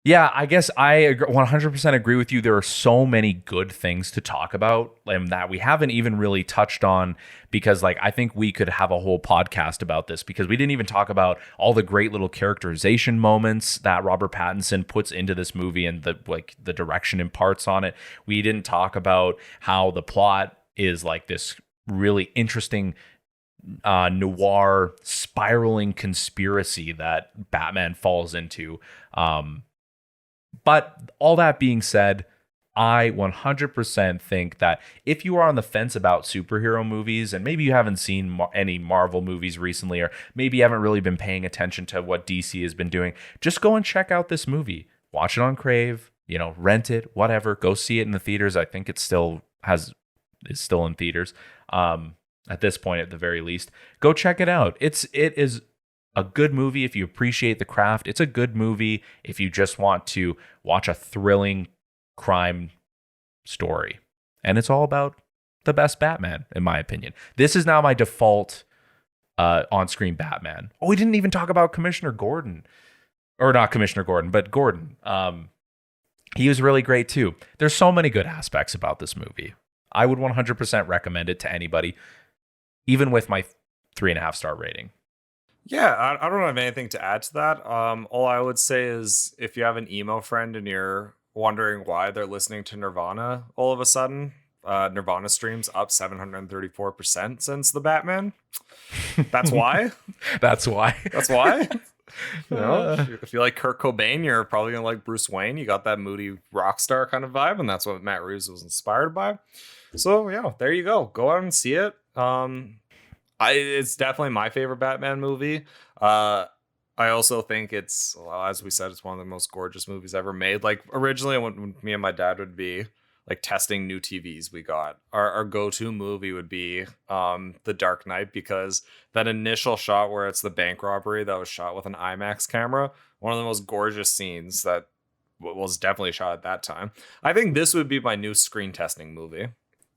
Yeah, I guess I 100% agree with you. There are so many good things to talk about that we haven't even really touched on because like I think we could have a whole podcast about this because we didn't even talk about all the great little characterization moments that Robert Pattinson puts into this movie and the direction imparts on it. We didn't talk about how the plot is like this really interesting noir spiraling conspiracy that Batman falls into. But all that being said, I 100% think that if you are on the fence about superhero movies and maybe you haven't seen any Marvel movies recently or maybe you haven't really been paying attention to what DC has been doing, just go and check out this movie. Watch it on Crave, rent it, whatever. Go see it in the theaters. I think it still is still in theaters at this point at the very least. Go check it out. It is a good movie if you appreciate the craft. It's a good movie if you just want to watch a thrilling crime story. And it's all about the best Batman, in my opinion. This is now my default on-screen Batman. Oh, we didn't even talk about Commissioner Gordon. Or not Commissioner Gordon, but Gordon. He was really great too. There's so many good aspects about this movie. I would 100% recommend it to anybody, even with my 3.5-star rating. Yeah, I don't have anything to add to that. All I would say is if you have an emo friend and you're wondering why they're listening to Nirvana all of a sudden, Nirvana streams up 734% since the Batman. That's why. That's why. That's why. If you like Kurt Cobain, you're probably gonna like Bruce Wayne. You got that moody rock star kind of vibe, and that's what Matt Reeves was inspired by. So yeah, there you go. Go out and see it. It's definitely my favorite Batman movie. I also think it's, well, as we said, it's one of the most gorgeous movies ever made. Like originally when me and my dad would be like testing new TVs we got, our go-to movie would be The Dark Knight, because that initial shot where it's the bank robbery that was shot with an IMAX camera, one of the most gorgeous scenes that was definitely shot at that time. I think this would be my new screen testing movie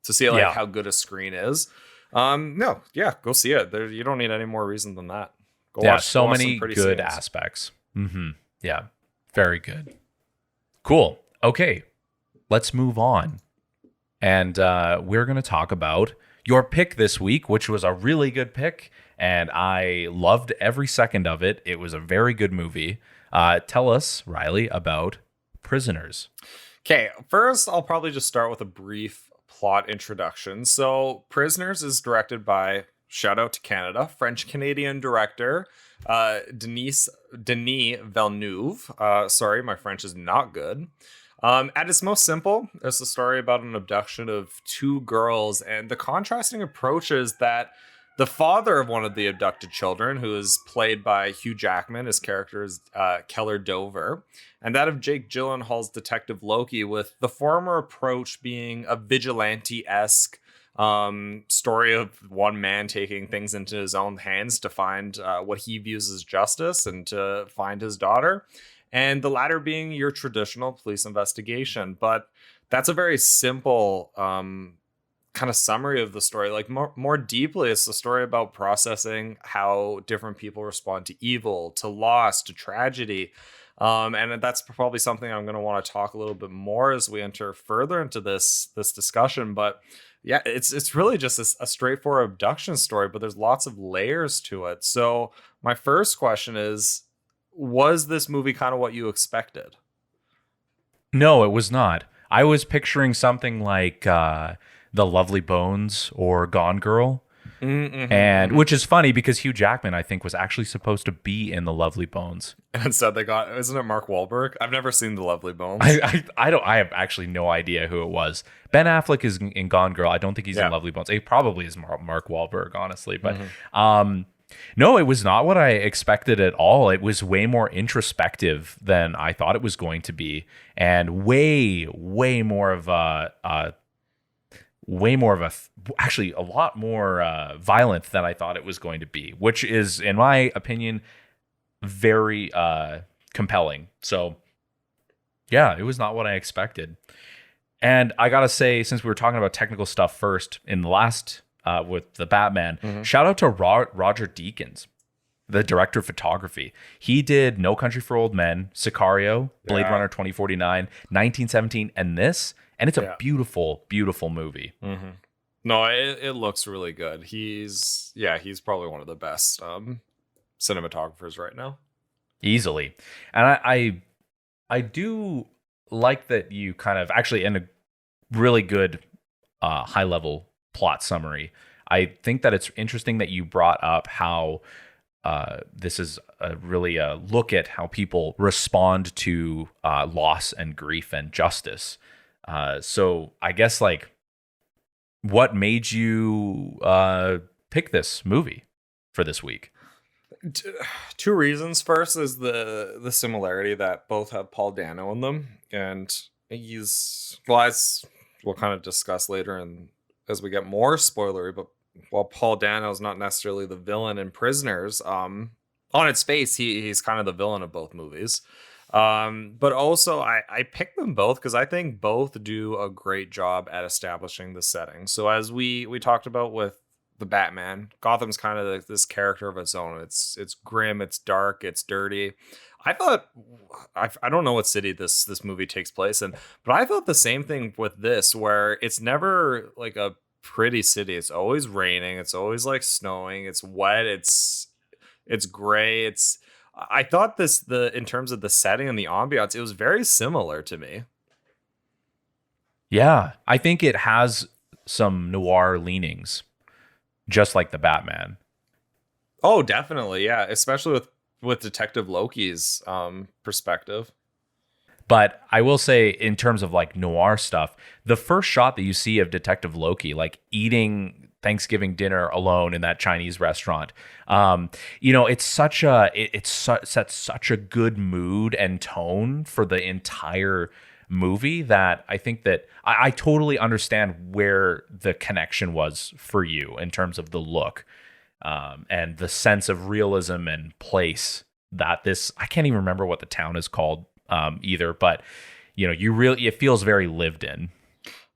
to see like how good a screen is. No, yeah, go see it. You don't need any more reason than that. Go watch so many good aspects. Yeah, very good. Cool. Okay, let's move on. And we're going to talk about your pick this week, which was a really good pick. And I loved every second of it. It was a very good movie. Tell us, Ryley, about Prisoners. Okay, first, I'll probably just start with a brief plot introduction. So Prisoners is directed by, shout out to Canada, French-Canadian director Denis Villeneuve. Sorry, my French is not good. At its most simple, it's a story about an abduction of 2 girls and the contrasting approaches that the father of one of the abducted children, who is played by Hugh Jackman, his character is Keller Dover, and that of Jake Gyllenhaal's Detective Loki, with the former approach being a vigilante-esque story of one man taking things into his own hands to find what he views as justice and to find his daughter, and the latter being your traditional police investigation. But that's a very simple kind of summary of the story. Like more deeply, it's the story about processing how different people respond to evil, to loss, to tragedy. And that's probably something I'm going to want to talk a little bit more as we enter further into this discussion. But yeah, it's really just a straightforward abduction story, but there's lots of layers to it. So my first question is, was this movie kind of what you expected? No, it was not. I was picturing something like The Lovely Bones or Gone Girl. Mm-hmm. And which is funny because Hugh Jackman, I think, was actually supposed to be in The Lovely Bones. And instead they got, isn't it Mark Wahlberg? I've never seen The Lovely Bones. I have actually no idea who it was. Ben Affleck is in Gone Girl. I don't think he's in Lovely Bones. He probably is Mark Wahlberg, honestly. But no, it was not what I expected at all. It was way more introspective than I thought it was going to be, and way more of actually a lot more violent than I thought it was going to be, which is, in my opinion, very compelling. So yeah, it was not what I expected. And I gotta say, since we were talking about technical stuff first in the last with the Batman, shout out to Roger Deakins, the director of photography. He did No Country for Old Men, Sicario, Blade Runner 2049, 1917, and this. And it's a beautiful, beautiful movie. Mm-hmm. No, it looks really good. He's probably one of the best cinematographers right now. Easily. And I do like that you kind of actually, in a really good high level plot summary, I think that it's interesting that you brought up how this is really a look at how people respond to loss and grief and justice. So I guess, like, what made you pick this movie for this week? Two reasons. First is the similarity that both have Paul Dano in them, and he's, well, as we'll kind of discuss later and as we get more spoilery, but while Paul Dano is not necessarily the villain in Prisoners, on its face he's kind of the villain of both movies. But also I picked them both because I think both do a great job at establishing the setting. So as we talked about with the Batman, Gotham's kind of like this character of its own. It's grim, it's dark, it's dirty. I thought, I don't know what city this movie takes place in, but I thought the same thing with this, where it's never like a pretty city. It's always raining. It's always like snowing. It's wet. It's gray. I thought in terms of the setting and the ambiance, it was very similar to me. Yeah, I think it has some noir leanings, just like the Batman. Oh, definitely. Yeah. Especially with Detective Loki's perspective. But I will say, in terms of like noir stuff, the first shot that you see of Detective Loki, like eating Thanksgiving dinner alone in that Chinese restaurant, it's sets such a good mood and tone for the entire movie that I think that I totally understand where the connection was for you in terms of the look and the sense of realism and place that this, I can't even remember what the town is called either, but it feels very lived in.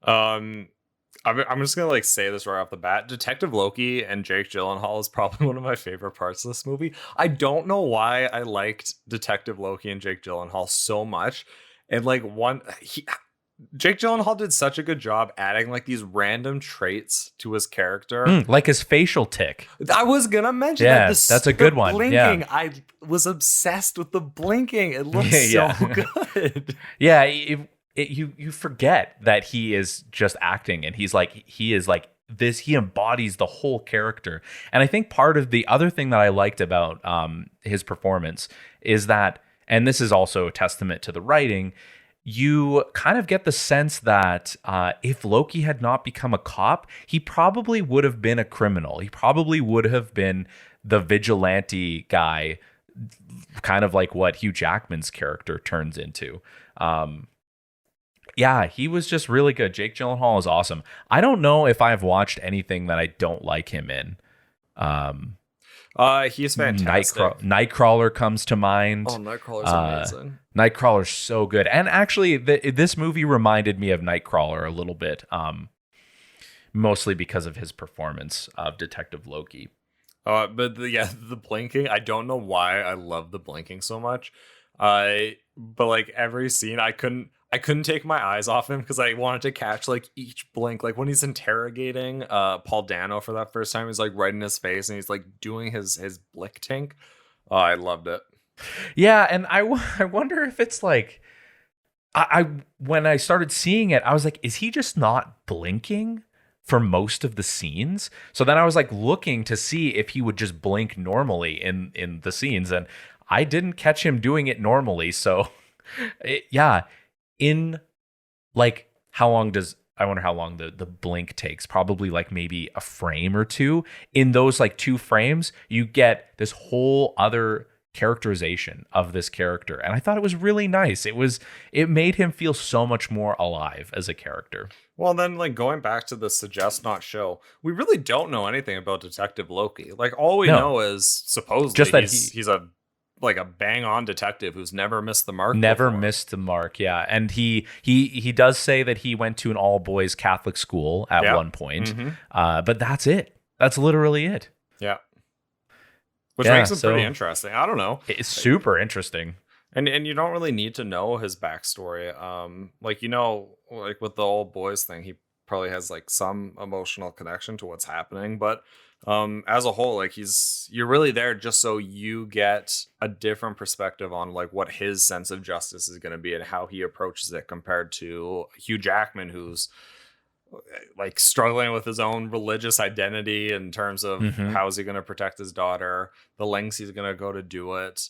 I'm just gonna say this right off the bat. Detective Loki and Jake Gyllenhaal is probably one of my favorite parts of this movie. I don't know why I liked Detective Loki and Jake Gyllenhaal so much. And Jake Gyllenhaal did such a good job adding like these random traits to his character, like his facial tick. I was gonna mention that. That's a good one. Blinking, yeah. I was obsessed with the blinking. It looks so good. Yeah, you forget that he is just acting, and he is like this. He embodies the whole character, and I think part of the other thing that I liked about his performance is that, and this is also a testament to the writing, you kind of get the sense that if Loki had not become a cop, he probably would have been a criminal. He probably would have been the vigilante guy, kind of like what Hugh Jackman's character turns into. Yeah, he was just really good. Jake Gyllenhaal is awesome. I don't know if I've watched anything that I don't like him in. Um, He's fantastic. Nightcrawler comes to Oh, mind. Nightcrawler's Uh, amazing. Nightcrawler's so good, and actually, this movie reminded me of Nightcrawler a little bit, mostly because of his performance of Detective Loki. But the blinking, I don't know why I love the blinking so much. But like every scene, I couldn't take my eyes off him because I wanted to catch like each blink. Like when he's interrogating Paul Dano for that first time, he's like right in his face and he's like doing his blick tink. Oh, I loved it. Yeah, and I wonder if it's like I when I started seeing it, I was like, is he just not blinking for most of the scenes? So then I was like looking to see if he would just blink normally in the scenes, and I didn't catch him doing it normally. So yeah, in like how long does I wonder how long the blink takes? Probably like maybe a frame or two. In those like 2 frames, you get this whole other characterization of this character. And I thought it was really nice. It made him feel so much more alive as a character. Well, then, like going back to the suggest not show, we really don't know anything about Detective Loki. Like all we No, know is supposedly just that he's a like a bang on detective who's never missed the mark. never before. missed the mark. Yeah. And he does say that he went to an all boys Catholic school at Yeah. one point. Mhm. But that's it. That's literally it. Yeah, which Yeah, makes it so pretty interesting. I don't know. it's super interesting. And you don't really need to know his backstory. Like like with the old boys thing, he probably has like some emotional connection to what's happening, but as a whole, like you're really there just so you get a different perspective on like what his sense of justice is going to be and how he approaches it compared to Hugh Jackman, who's like struggling with his own religious identity in terms of how is he going to protect his daughter, the lengths he's going to go to do it.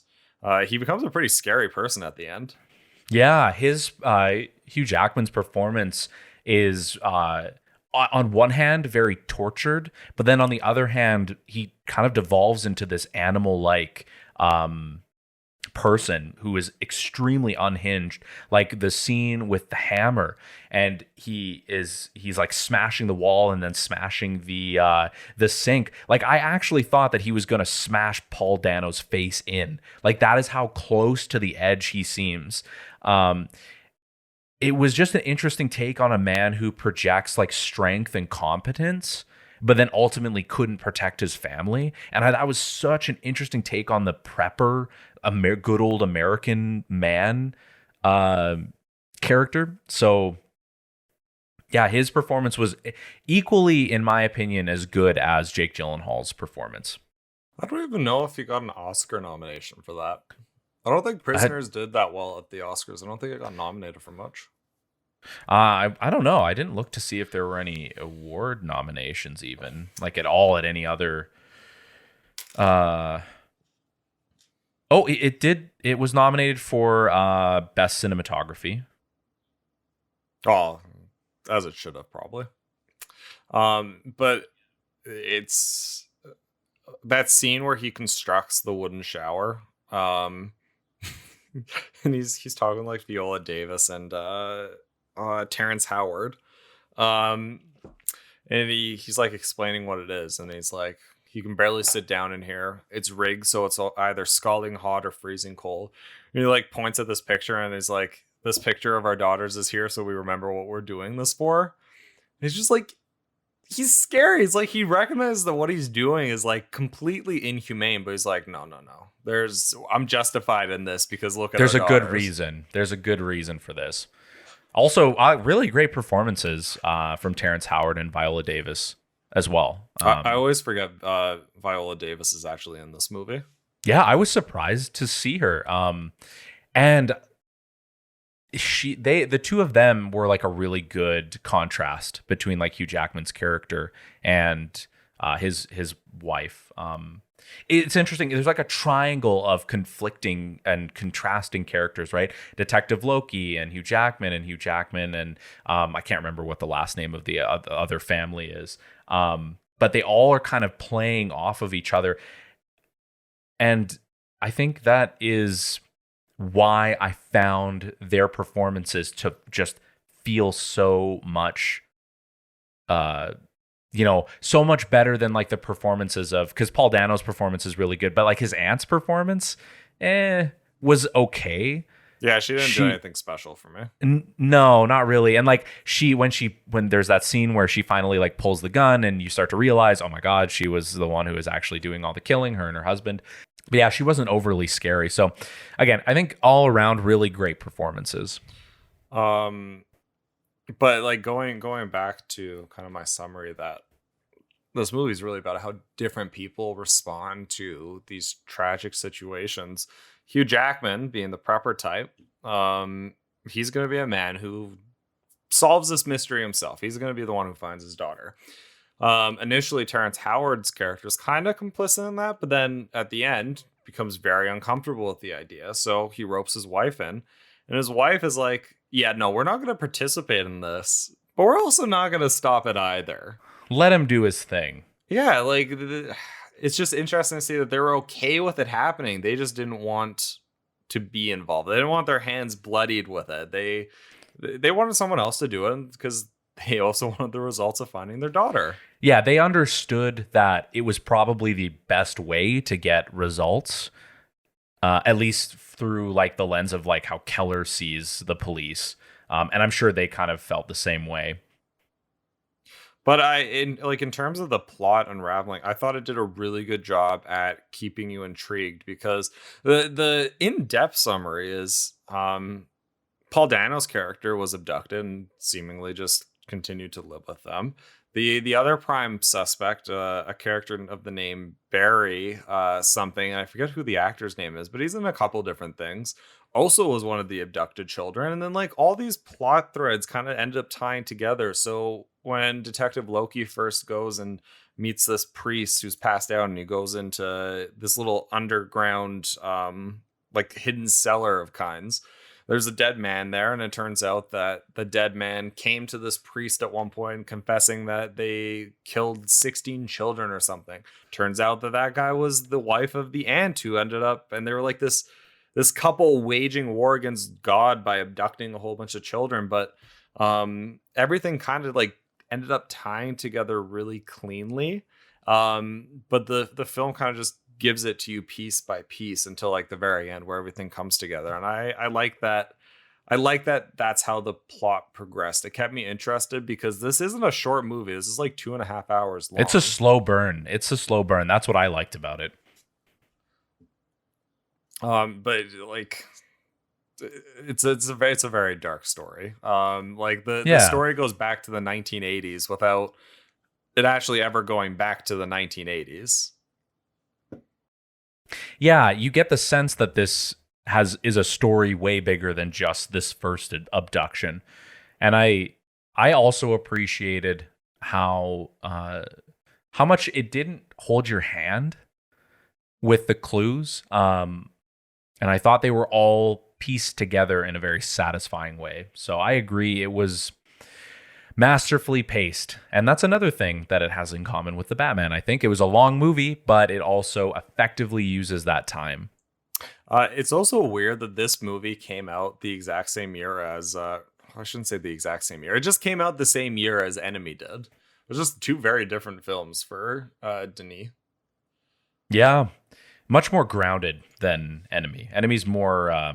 He becomes a pretty scary person at the end. Yeah, his Hugh Jackman's performance is on one hand very tortured, but then on the other hand, he kind of devolves into this animal-like person who is extremely unhinged. Like the scene with the hammer, and he's like smashing the wall and then smashing the sink. Like I actually thought that he was gonna smash Paul Dano's face in. Like that is how close to the edge he seems. It was just an interesting take on a man who projects like strength and competence, but then ultimately couldn't protect his family. And that was such an interesting take on the prepper, good old American man character. So yeah, his performance was equally, in my opinion, as good as Jake Gyllenhaal's performance. I don't even know if he got an Oscar nomination for that. I don't think Prisoners did that well at the Oscars. I don't think it got nominated for much. I don't know. I didn't look to see if there were any award nominations, even like at all at any other. Oh, it did. It was nominated for best cinematography. Oh, as it should have probably. But it's that scene where he constructs the wooden shower. And he's talking like Viola Davis and Terrence Howard. And he's like explaining what it is, and he's like, you can barely sit down in here. It's rigged so it's either scalding hot or freezing cold. And he like points at this picture and is like, this picture of our daughters is here so we remember what we're doing this for. And it's just like, he's scary. It's like he recognizes that what he's doing is like completely inhumane, but he's like, no. I'm justified in this because look at There's a our good daughters. reason. There's a good reason for this. Also, really great performances from Terrence Howard and Viola Davis as well. I always forget Viola Davis is actually in this movie. Yeah, I was surprised to see her. And the two of them were like a really good contrast between like Hugh Jackman's character and his wife. It's interesting. There's like a triangle of conflicting and contrasting characters, right? Detective Loki and Hugh Jackman and I can't remember what the last name of the other family is. But they all are kind of playing off of each other. And I think that is why I found their performances to just feel so much so much better than like the performances of, because Paul Dano's performance is really good, but like his aunt's performance was okay. Yeah, she didn't do anything special for me. No, not really. And like when there's that scene where she finally like pulls the gun and you start to realize, oh my God, she was the one who was actually doing all the killing, her and her husband. But yeah, she wasn't overly scary. So again, I think all around really great performances. But like going back to kind of my summary, that this movie is really about how different people respond to these tragic situations. Hugh Jackman being the prepper type, he's going to be a man who solves this mystery himself. He's going to be the one who finds his daughter. Initially, Terrence Howard's character is kind of complicit in that, but then at the end becomes very uncomfortable with the idea. So he ropes his wife in, and his wife is like, yeah, no, we're not going to participate in this, but we're also not going to stop it either. Let him do his thing. Yeah, like it's just interesting to see that they were okay with it happening. They just didn't want to be involved. They didn't want their hands bloodied with it. They wanted someone else to do it because they also wanted the results of finding their daughter. Yeah, they understood that it was probably the best way to get results, at least through like the lens of like how Keller sees the police. And I'm sure they kind of felt the same way. But in terms of the plot unraveling, I thought it did a really good job at keeping you intrigued, because the in-depth summary is Paul Dano's character was abducted and seemingly just continued to live with them. The other prime suspect, a character of the name Barry something, I forget who the actor's name is, but he's in a couple different things, also was one of the abducted children. And then like all these plot threads kind of ended up tying together. So when Detective Loki first goes and meets this priest who's passed out, and he goes into this little underground like hidden cellar of kinds, there's a dead man there, and it turns out that the dead man came to this priest at one point confessing that they killed 16 children or something. Turns out that guy was the wife of the aunt who ended up, and they were like this couple waging war against God by abducting a whole bunch of children. But everything kind of like ended up tying together really cleanly. But the film kind of just gives it to you piece by piece until like the very end where everything comes together. And I like that. I like that that's how the plot progressed. It kept me interested because this isn't a short movie. This is like 2.5 hours long. It's a slow burn. That's what I liked about it. But like it's a very dark story. Like the story goes back to the 1980s without it actually ever going back to the 1980s. Yeah, you get the sense that this is a story way bigger than just this first abduction. And I also appreciated how much it didn't hold your hand with the clues. And I thought they were all pieced together in a very satisfying way. So I agree, it was masterfully paced. And that's another thing that it has in common with the Batman. I think it was a long movie, but it also effectively uses that time. It's also weird that this movie came out the exact same year as I shouldn't say the exact same year. It just came out the same year as Enemy did. It was just two very different films for Denis. Yeah, much more grounded than Enemy. Enemy's more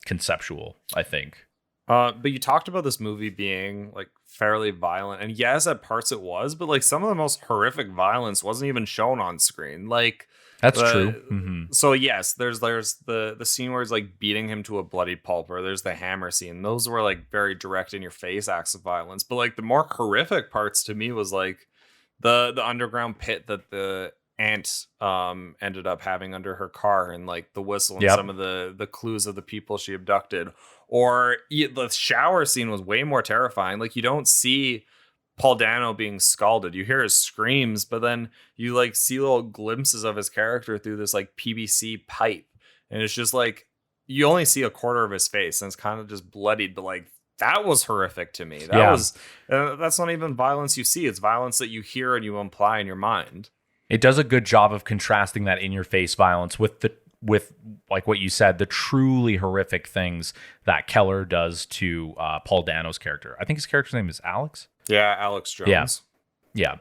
conceptual, I think. But you talked about this movie being like fairly violent, and yes, at parts it was, but like some of the most horrific violence wasn't even shown on screen. Like that's true. Mm-hmm. So yes, there's the scene where he's like beating him to a bloody pulp, or there's the hammer scene. Those were like very direct in your face acts of violence. But like the more horrific parts to me was like the underground pit that the aunt ended up having under her car, and like the whistle and some of the clues of the people she abducted. Or the shower scene was way more terrifying. Like you don't see Paul Dano being scalded. You hear his screams, but then you like see little glimpses of his character through this like PVC pipe. And it's just like, you only see a quarter of his face and it's kind of just bloodied, but like that was horrific to me. That's not even violence you see. It's violence that you hear and you imply in your mind. It does a good job of contrasting that in your face violence with with like what you said, the truly horrific things that Keller does to Paul Dano's character. I think his character's name is Alex. Yeah, Alex Yeah. Jones. Yeah.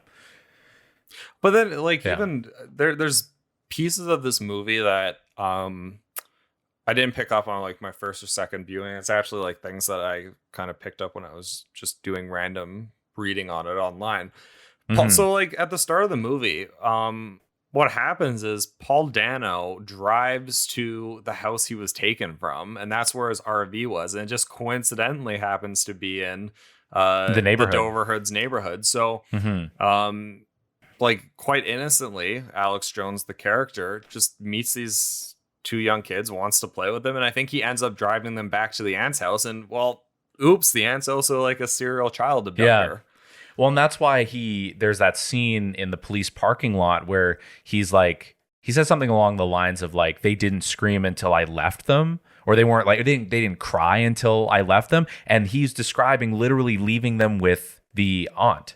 But then, like, Yeah. even there's pieces of this movie that I didn't pick up on like my first or second viewing. It's actually like things that I kind of picked up when I was just doing random reading on it online. So like at the start of the movie, what happens is Paul Dano drives to the house he was taken from, and that's where his RV was, and it just coincidentally happens to be in the neighborhood, the Doverhoods neighborhood. So like quite innocently, Alex Jones, the character, just meets these two young kids, wants to play with them, and I think he ends up driving them back to the aunt's house, and well, oops, the aunt's also like a serial child abductor. Well, and that's why there's that scene in the police parking lot where he's like, he says something along the lines of like, they didn't scream until I left them, or they weren't like, they didn't cry until I left them. And he's describing literally leaving them with the aunt,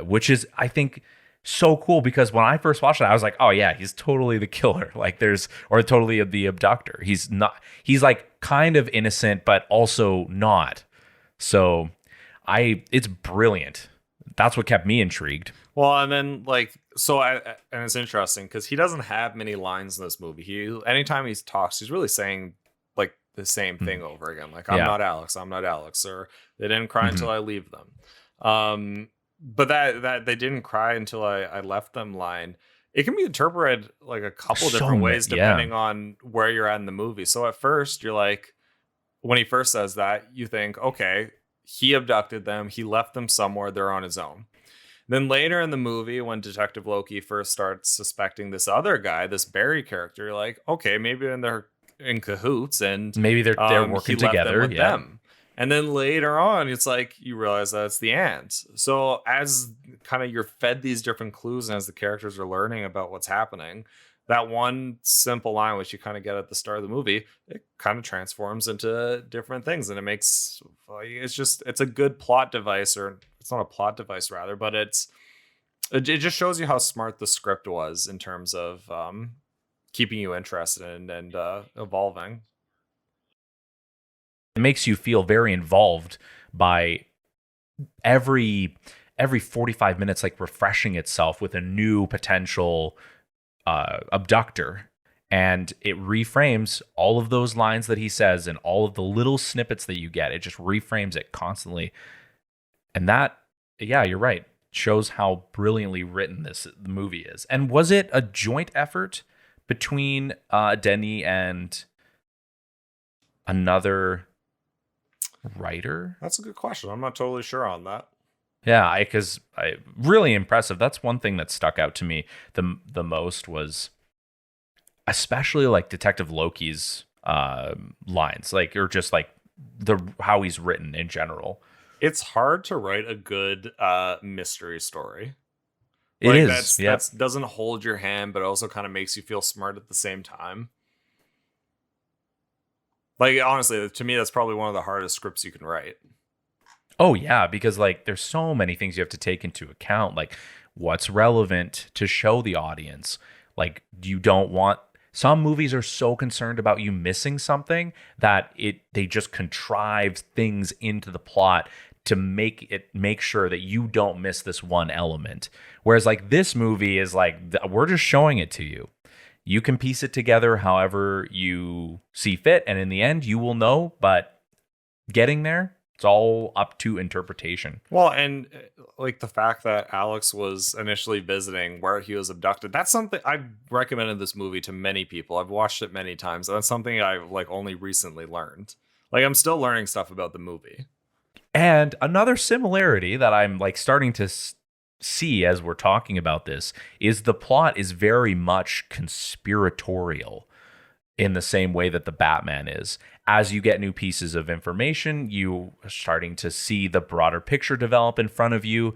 which is, I think, so cool, because when I first watched it, I was like, oh yeah, he's totally the killer. Like or totally the abductor. He's like kind of innocent, but also not. So it's brilliant. That's what kept me intrigued. Well, and then like, and it's interesting because he doesn't have many lines in this movie. Anytime he talks, he's really saying like the same thing over again. Like, I'm not Alex, or they didn't cry until I leave them. But that they didn't cry until I left them line, it can be interpreted like a couple different ways depending on where you're at in the movie. So at first you're like, when he first says that, you think, okay, he abducted them, he left them somewhere, they're on his own. Then later in the movie, when Detective Loki first starts suspecting this other guy, this Barry character, you're like, okay, maybe they're in cahoots, and maybe they're working together with them. And then later on, it's like you realize that it's the ant. So as kind of you're fed these different clues, and as the characters are learning about what's happening, that one simple line, which you kind of get at the start of the movie, it kind of transforms into different things. And it's a good plot device, or it's not a plot device rather, but it just shows you how smart the script was in terms of keeping you interested and evolving. It makes you feel very involved by every 45 minutes, like refreshing itself with a new potential abductor, and it reframes all of those lines that he says and all of the little snippets that you get. It just reframes it constantly, and that, yeah, you're right, shows how brilliantly written this movie is. And was it a joint effort between Denis and another writer? That's a good question. I'm not totally sure on that. Yeah, because really impressive. That's one thing that stuck out to me the most, was especially like Detective Loki's lines, like, or just like how he's written in general. It's hard to write a good mystery story. It is. That doesn't hold your hand, but also kind of makes you feel smart at the same time. Like, honestly, to me, that's probably one of the hardest scripts you can write. Oh, yeah, because like there's so many things you have to take into account, like what's relevant to show the audience. Like, you don't want, some movies are so concerned about you missing something that they just contrive things into the plot to make sure that you don't miss this one element. Whereas like this movie is like, we're just showing it to you. You can piece it together however you see fit, and in the end, you will know. But getting there, it's all up to interpretation. Well, and like the fact that Alex was initially visiting where he was abducted, that's something I've recommended this movie to many people. I've watched it many times. And that's something I've like only recently learned. Like, I'm still learning stuff about the movie. And another similarity that I'm like starting to see as we're talking about this is the plot is very much conspiratorial in the same way that the Batman is. As you get new pieces of information, you are starting to see the broader picture develop in front of you.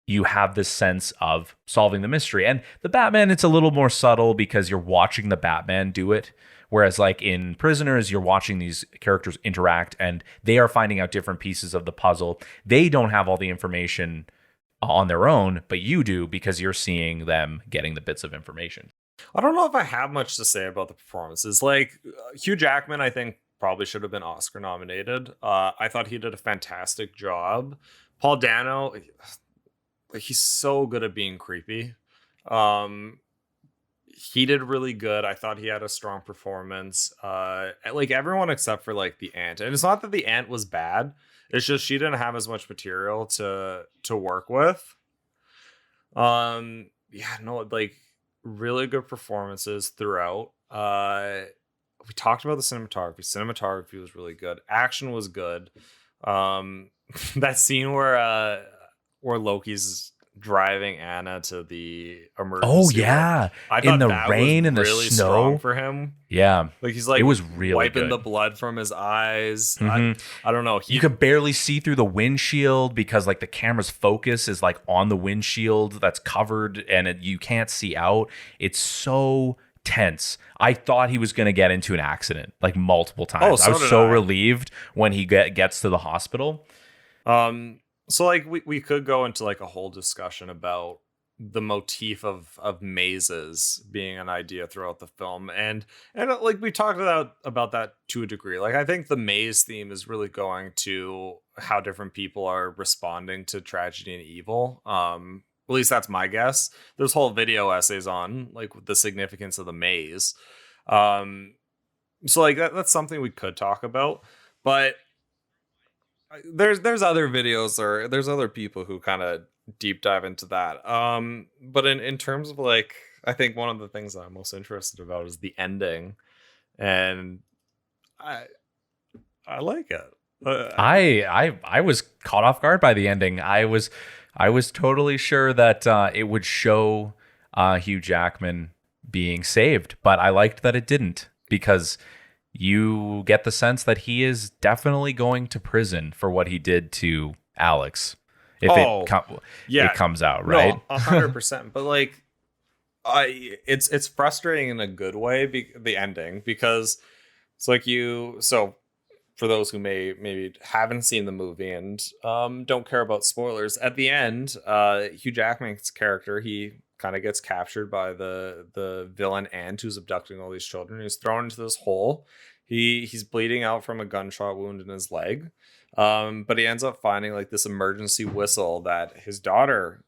You have this sense of solving the mystery. And the Batman, it's a little more subtle because you're watching the Batman do it. Whereas like in Prisoners, you're watching these characters interact and they are finding out different pieces of the puzzle. They don't have all the information on their own, but you do, because you're seeing them getting the bits of information. I don't know if I have much to say about the performances. Like Hugh Jackman, I think probably should have been Oscar nominated. I thought he did a fantastic job. Paul Dano, like he's so good at being creepy. Um, he did really good. I thought he had a strong performance. Like everyone except for like the ant, and it's not that the ant was bad. It's just she didn't have as much material to work with. Yeah, no, like really good performances throughout. We talked about the cinematography. Cinematography was really good. Action was good. That scene where Loki's driving Anna to the Oh emergency room. yeah, I in thought the that rain was and the really snow. strong for him. Yeah, Like he's like it was really wiping good. the blood from his eyes. Mhm. I don't know. You could barely see through the windshield because like the camera's focus is like on the windshield that's covered, and you can't see out. It's so tense. I thought he was going to get into an accident like multiple times. Oh, so I was did so I. relieved when he gets to the hospital. So like we could go into like a whole discussion about the motif of mazes being an idea throughout the film, and like we talked about that to a degree. Like I think the maze theme is really going to how different people are responding to tragedy and evil. At least that's my guess. There's whole video essays on like the significance of the maze. um so like that's something we could talk about, but there's other videos or there's other people who kind of deep dive into that. But in terms of like, I think one of the things that I'm most interested about is the ending, and I I like it. I was caught off guard by the ending. I was totally sure that it would show Hugh Jackman being saved, but I liked that it didn't because you get the sense that he is definitely going to prison for what he did to Alex. If Oh, it yeah, comes out, right? no, 100%. But like, it's frustrating in a good way. The ending, because it's like you. So for those who maybe haven't seen the movie and don't care about spoilers, at the end, Hugh Jackman's character, he kind of gets captured by the villain Ant, who's abducting all these children. He's thrown into this hole. He's bleeding out from a gunshot wound in his leg. But he ends up finding like this emergency whistle that his daughter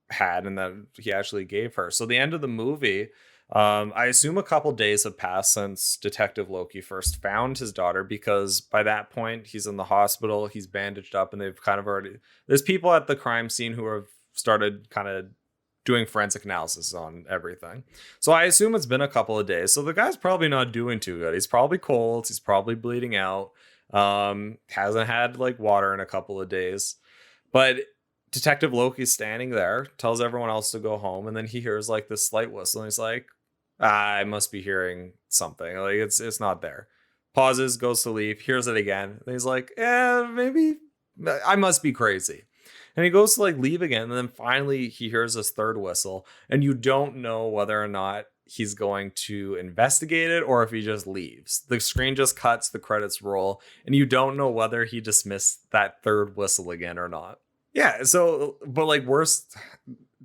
had and that he actually gave her. So the end of the movie, I assume a couple days have passed since Detective Loki first found his daughter, because by that point he's in the hospital, he's bandaged up, and they've kind of already, there's people at the crime scene who have started kind of doing forensic analysis on everything. So I assume it's been a couple of days. So the guy's probably not doing too good. He's probably cold. He's probably bleeding out. Hasn't had like water in a couple of days. But Detective Loki's standing there, tells everyone else to go home, and then he hears like this slight whistle, and he's like, I must be hearing something. Like it's not there. Pauses, goes to leave, hears it again. And he's like, maybe I must be crazy. And he goes to like leave again, and then finally he hears this third whistle, and you don't know whether or not he's going to investigate it or if he just leaves. The screen just cuts, the credits roll, and you don't know whether he dismissed that third whistle again or not. Yeah, so but like worst,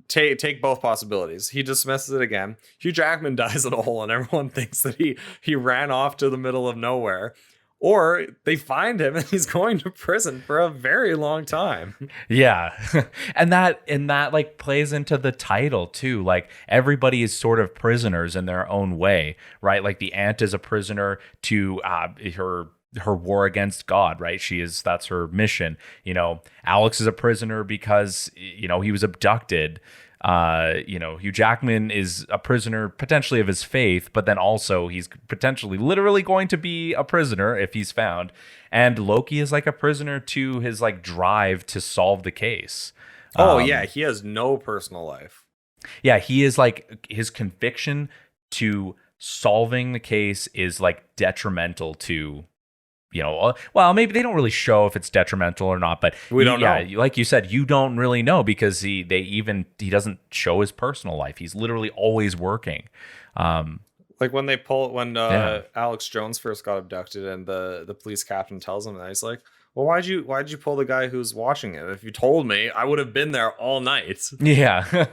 take both possibilities. He dismisses it again. Hugh Jackman dies in a hole, and everyone thinks that he ran off to the middle of nowhere. Or they find him and he's going to prison for a very long time. Yeah. and that like plays into the title too. Like everybody is sort of prisoners in their own way, right? Like the ant is a prisoner to her war against God, right? That's her mission. Alex is a prisoner because he was abducted. Hugh Jackman is a prisoner potentially of his faith, but then also he's potentially literally going to be a prisoner if he's found. And Loki is like a prisoner to his like drive to solve the case. Yeah, he has no personal life. Yeah, he is like his conviction to solving the case is like detrimental to well, maybe they don't really show if it's detrimental or not, but we don't know. Like you said, you don't really know because he doesn't show his personal life. He's literally always working. Like Like when Yeah. Alex Jones first got abducted, and the police captain tells him that, he's like, "Well, why'd you pull the guy who's watching it? If you told me, I would have been there all night." Yeah.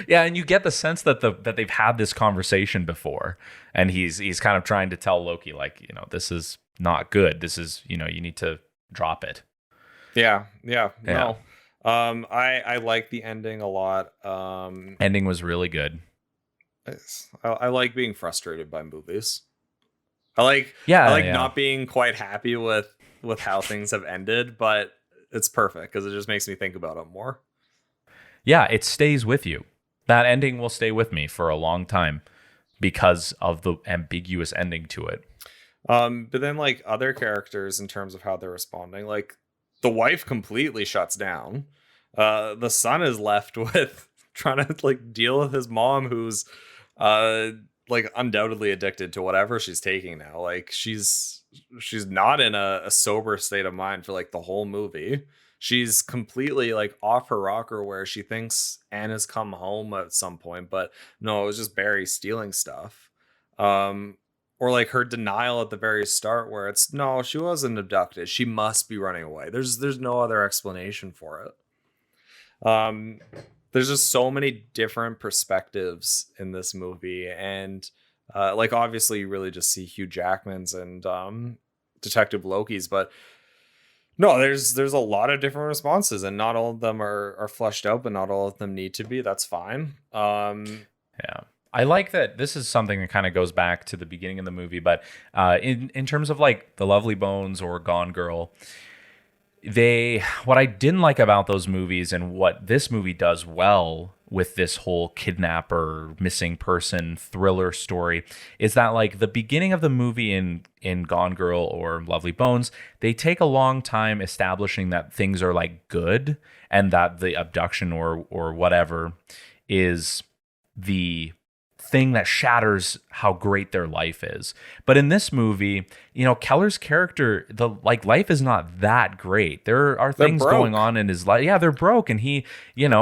Yeah, and you get the sense that that they've had this conversation before, and he's kind of trying to tell Loki, like, this is not good. This is, you need to drop it. Yeah, Yeah. no. I like the ending a lot. Ending was really good. I like being frustrated by movies. I Yeah, like yeah. not being quite happy with how things have ended, but it's perfect because it just makes me think about it more. Yeah, it stays with you. That ending will stay with me for a long time because of the ambiguous ending to it. But then like other characters in terms of how they're responding, like the wife completely shuts down. The son is left with trying to like deal with his mom, who's uh like undoubtedly addicted to whatever she's taking now. Like she's not in a sober state of mind for like the whole movie. She's completely like off her rocker, where she thinks Anna's come home at some point, but no, it was just Barry stealing stuff. Um, or like her denial at the very start, where it's no, she wasn't abducted. She must be running away. There's no other explanation for it. Um, there's just so many different perspectives in this movie, and like obviously you really just see Hugh Jackman's and Detective Loki's, but no, there's a lot of different responses, and not all of them are fleshed out, but not all of them need to be. That's fine. Yeah. I like that this is something that kind of goes back to the beginning of the movie, but in terms of like The Lovely Bones or Gone Girl, what I didn't like about those movies and what this movie does well with this whole kidnapper missing person thriller story is that like the beginning of the movie in Gone Girl or Lovely Bones, they take a long time establishing that things are like good and that the abduction or whatever is the thing that shatters how great their life is. But in this movie, Keller's character, the like life is not that great. There are things going on in his life. Yeah, they're broke, and he's an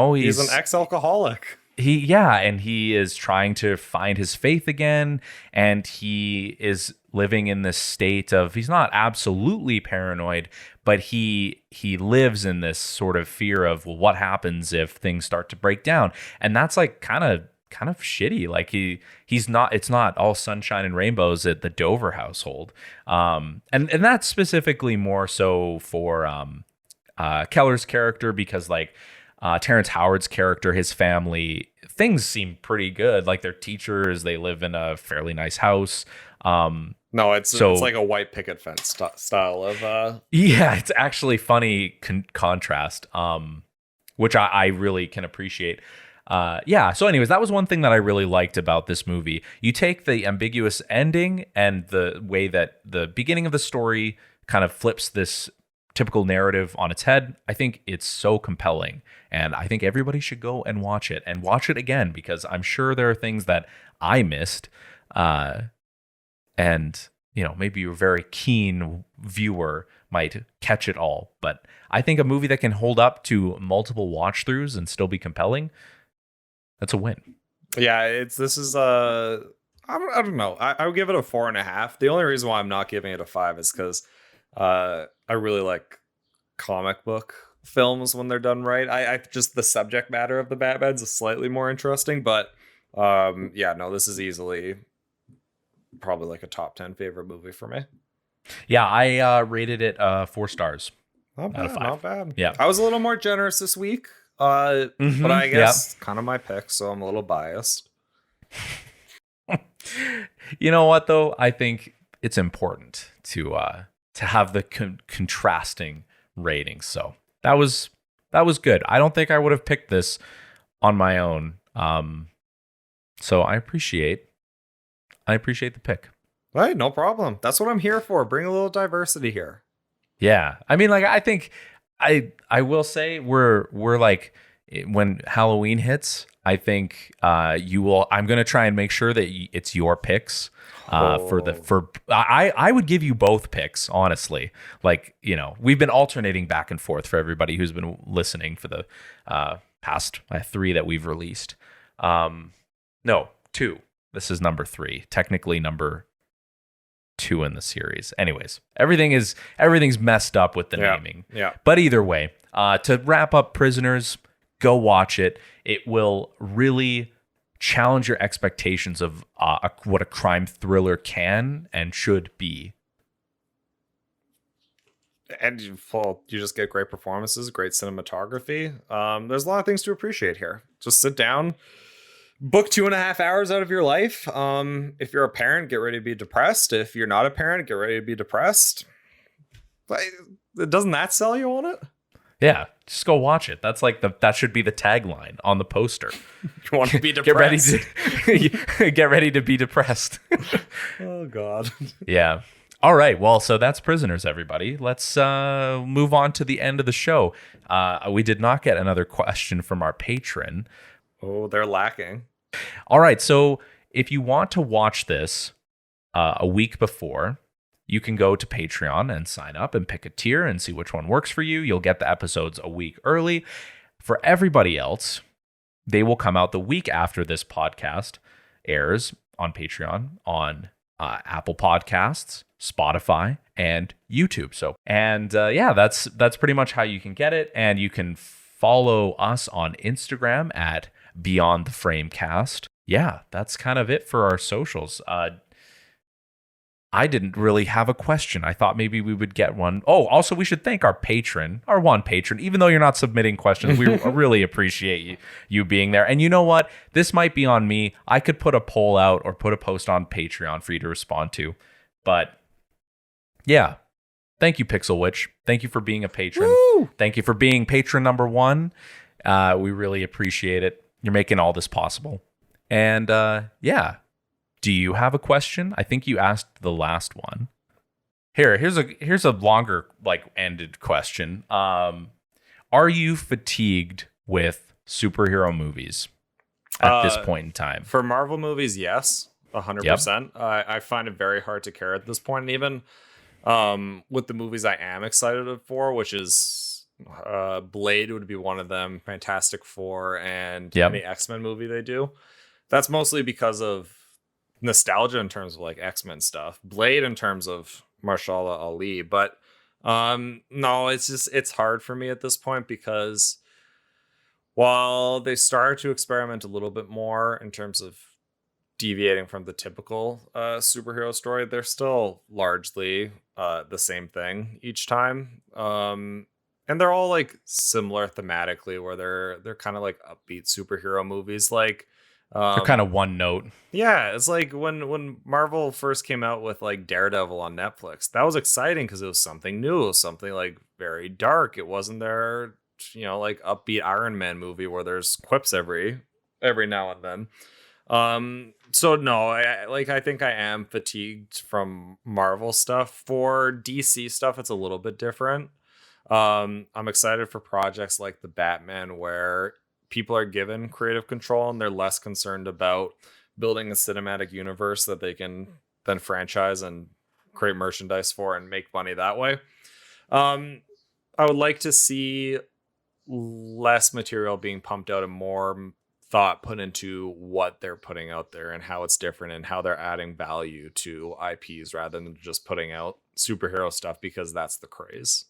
ex-alcoholic. And he is trying to find his faith again, and he is living in this state of, he's not absolutely paranoid, but he lives in this sort of fear of, well, what happens if things start to break down? And that's like kind of shitty. Like he's not, it's not all sunshine and rainbows at the Dover household. And that's specifically more so for Keller's character, because like Terrence Howard's character, his family, things seem pretty good. Like they're teachers, they live in a fairly nice house. No, it's like a white picket fence style of Yeah, it's actually funny contrast, which I really can appreciate. Yeah. So anyways, that was one thing that I really liked about this movie. You take the ambiguous ending and the way that the beginning of the story kind of flips this typical narrative on its head. I think it's so compelling, and I think everybody should go and watch it again, because I'm sure there are things that I missed. And maybe a very keen viewer might catch it all. But I think a movie that can hold up to multiple watch throughs and still be compelling, that's a win. Yeah, this is I don't know. I would give it a 4.5. The only reason why I'm not giving it a 5 is because I really like comic book films when they're done right. I just, the subject matter of the Batman's is slightly more interesting, but yeah, no, this is easily probably like a top 10 favorite movie for me. Yeah, I rated it 4 stars. Not bad, not bad. Yeah, I was a little more generous this week. But I guess kind of my pick, so I'm a little biased. You know what though? I think it's important to have the contrasting ratings. So that was good. I don't think I would have picked this on my own. So I appreciate the pick. Right, no problem. That's what I'm here for. Bring a little diversity here. Yeah, I mean, like, I think I will say we're like, when Halloween hits, I think you will. I'm gonna try and make sure that it's your picks. I would give you both picks, honestly. Like, we've been alternating back and forth for everybody who's been listening for the past 3 that we've released. No, 2. This is number 3, technically number 2 in the series. Anyways, everything's messed up with the naming. Yeah. But either way, to wrap up Prisoners, go watch it. It will really challenge your expectations of what a crime thriller can and should be. And you just get great performances, great cinematography. There's a lot of things to appreciate here. Just sit down, book 2.5 hours out of your life. If you're a parent, get ready to be depressed. If you're not a parent, get ready to be depressed. Doesn't that sell you on it? Yeah, just go watch it. That's like that should be the tagline on the poster. You want to be depressed? Get ready to be depressed. Oh God. Yeah. All right. Well, so that's Prisoners, everybody. Let's move on to the end of the show. We did not get another question from our patron. Oh, they're lacking. All right. So if you want to watch this a week before, you can go to Patreon and sign up and pick a tier and see which one works for you. You'll get the episodes a week early. For everybody else, they will come out the week after this podcast airs on Patreon, on Apple Podcasts, Spotify, and YouTube. That's pretty much how you can get it. And you can follow us on Instagram at Beyond the Framecast. Yeah, that's kind of it for our socials. I didn't really have a question. I thought maybe we would get one. Oh, also we should thank our one patron. Even though you're not submitting questions, we really appreciate you being there. And you know what? This might be on me. I could put a poll out or put a post on Patreon for you to respond to. But yeah, thank you, Pixel Witch. Thank you for being a patron. Woo! Thank you for being patron number 1. We really appreciate it. You're making all this possible. And yeah. Do you have a question? I think you asked the last one. Here's a longer ended question. Are you fatigued with superhero movies at this point in time? For Marvel movies, yes, 100%. I find it very hard to care at this point. And even with the movies I am excited for, which is Blade would be one of them, Fantastic Four, and any X-Men movie they do. That's mostly because of nostalgia in terms of X-Men stuff, Blade in terms of Marshala Ali, but no, it's hard for me at this point because while they started to experiment a little bit more in terms of deviating from the typical superhero story, they're still largely the same thing each time, and they're all similar thematically, where they're kind of upbeat superhero movies. They're kind of one note. Yeah, it's like when Marvel first came out with Daredevil on Netflix. That was exciting because it was something new. It was something very dark. It wasn't their upbeat Iron Man movie where there's quips every now and then. So no, I think I am fatigued from Marvel stuff. For DC stuff, it's a little bit different. I'm excited for projects like the Batman, where people are given creative control and they're less concerned about building a cinematic universe that they can then franchise and create merchandise for and make money that way. I would like to see less material being pumped out and more thought put into what they're putting out there and how it's different and how they're adding value to IPs rather than just putting out superhero stuff because that's the craze.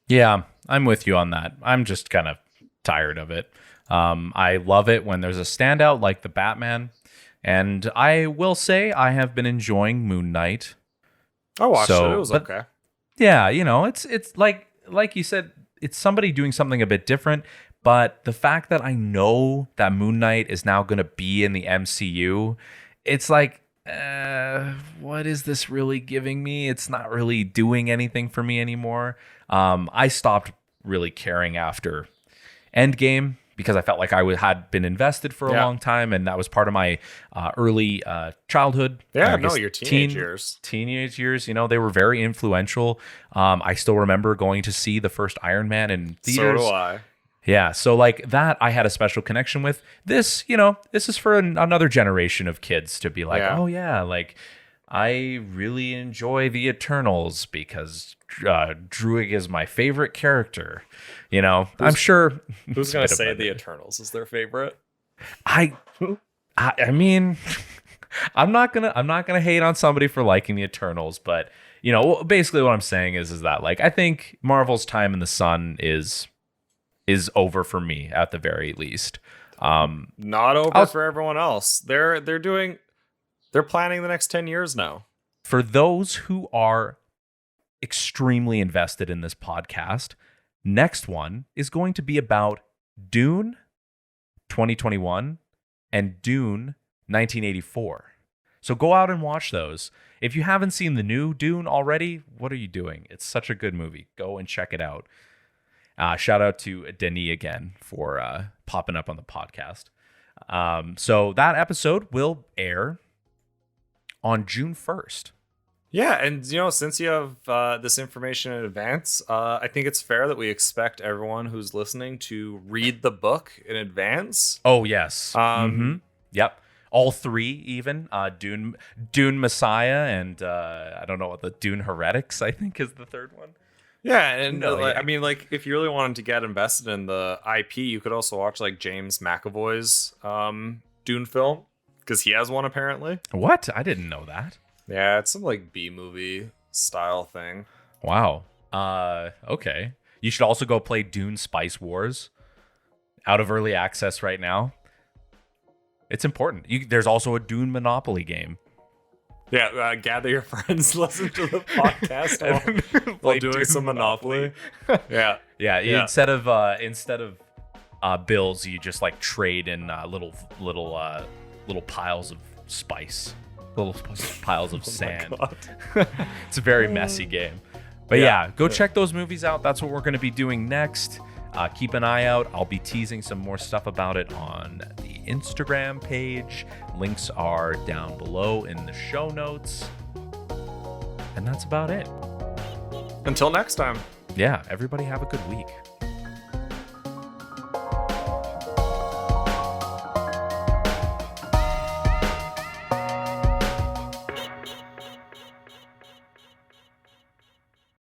Yeah, I'm with you on that. I'm just kind of tired of it. I love it when there's a standout like the Batman, and I will say I have been enjoying Moon Knight. I watched it. It was okay. Yeah, it's like you said, it's somebody doing something a bit different, but the fact that I know that Moon Knight is now going to be in the MCU, it's what is this really giving me? It's not really doing anything for me anymore. I stopped really caring after Endgame because I felt like I had been invested for a long time, and that was part of my early childhood. Yeah, your teenage years. Teenage years, they were very influential. I still remember going to see the first Iron Man in theaters. So do I. Yeah, so that I had a special connection with. This, this is for another generation of kids to be oh yeah, I really enjoy the Eternals because Druig is my favorite character. I'm sure. Who's going to say the Eternals is their favorite? I mean, I'm not gonna hate on somebody for liking the Eternals, but basically what I'm saying is that like I think Marvel's time in the sun is over for me at the very least. Not over for everyone else. They're planning the next 10 years now. For those who are extremely invested in this podcast, next one is going to be about Dune 2021 and Dune 1984. So go out and watch those. If you haven't seen the new Dune already, what are you doing? It's such a good movie. Go and check it out. Shout out to Denis again for popping up on the podcast. So that episode will air on June 1st. Yeah, and since you have this information in advance, I think it's fair that we expect everyone who's listening to read the book in advance. Oh yes. Yep. All three, even Dune Messiah, and I don't know what the Dune Heretics, I think, is the third one. Yeah, and I mean, like, if you really wanted to get invested in the IP, you could also watch like James McAvoy's Dune film, because he has one apparently. What? I didn't know that. Yeah, it's some like B-movie style thing. Wow. Okay. You should also go play Dune Spice Wars, out of early access right now. It's important. There's also a Dune Monopoly game. Yeah, gather your friends, listen to the podcast while doing Dune some Monopoly. Yeah. Instead of bills, you just like trade in little piles of spice, little piles of sand. It's a very messy game. But yeah, go check those movies out. That's what we're going to be doing next. Keep an eye out. I'll be teasing some more stuff about it on the Instagram page. Links are down below in the show notes. And that's about it. Until next time. Yeah, everybody have a good week.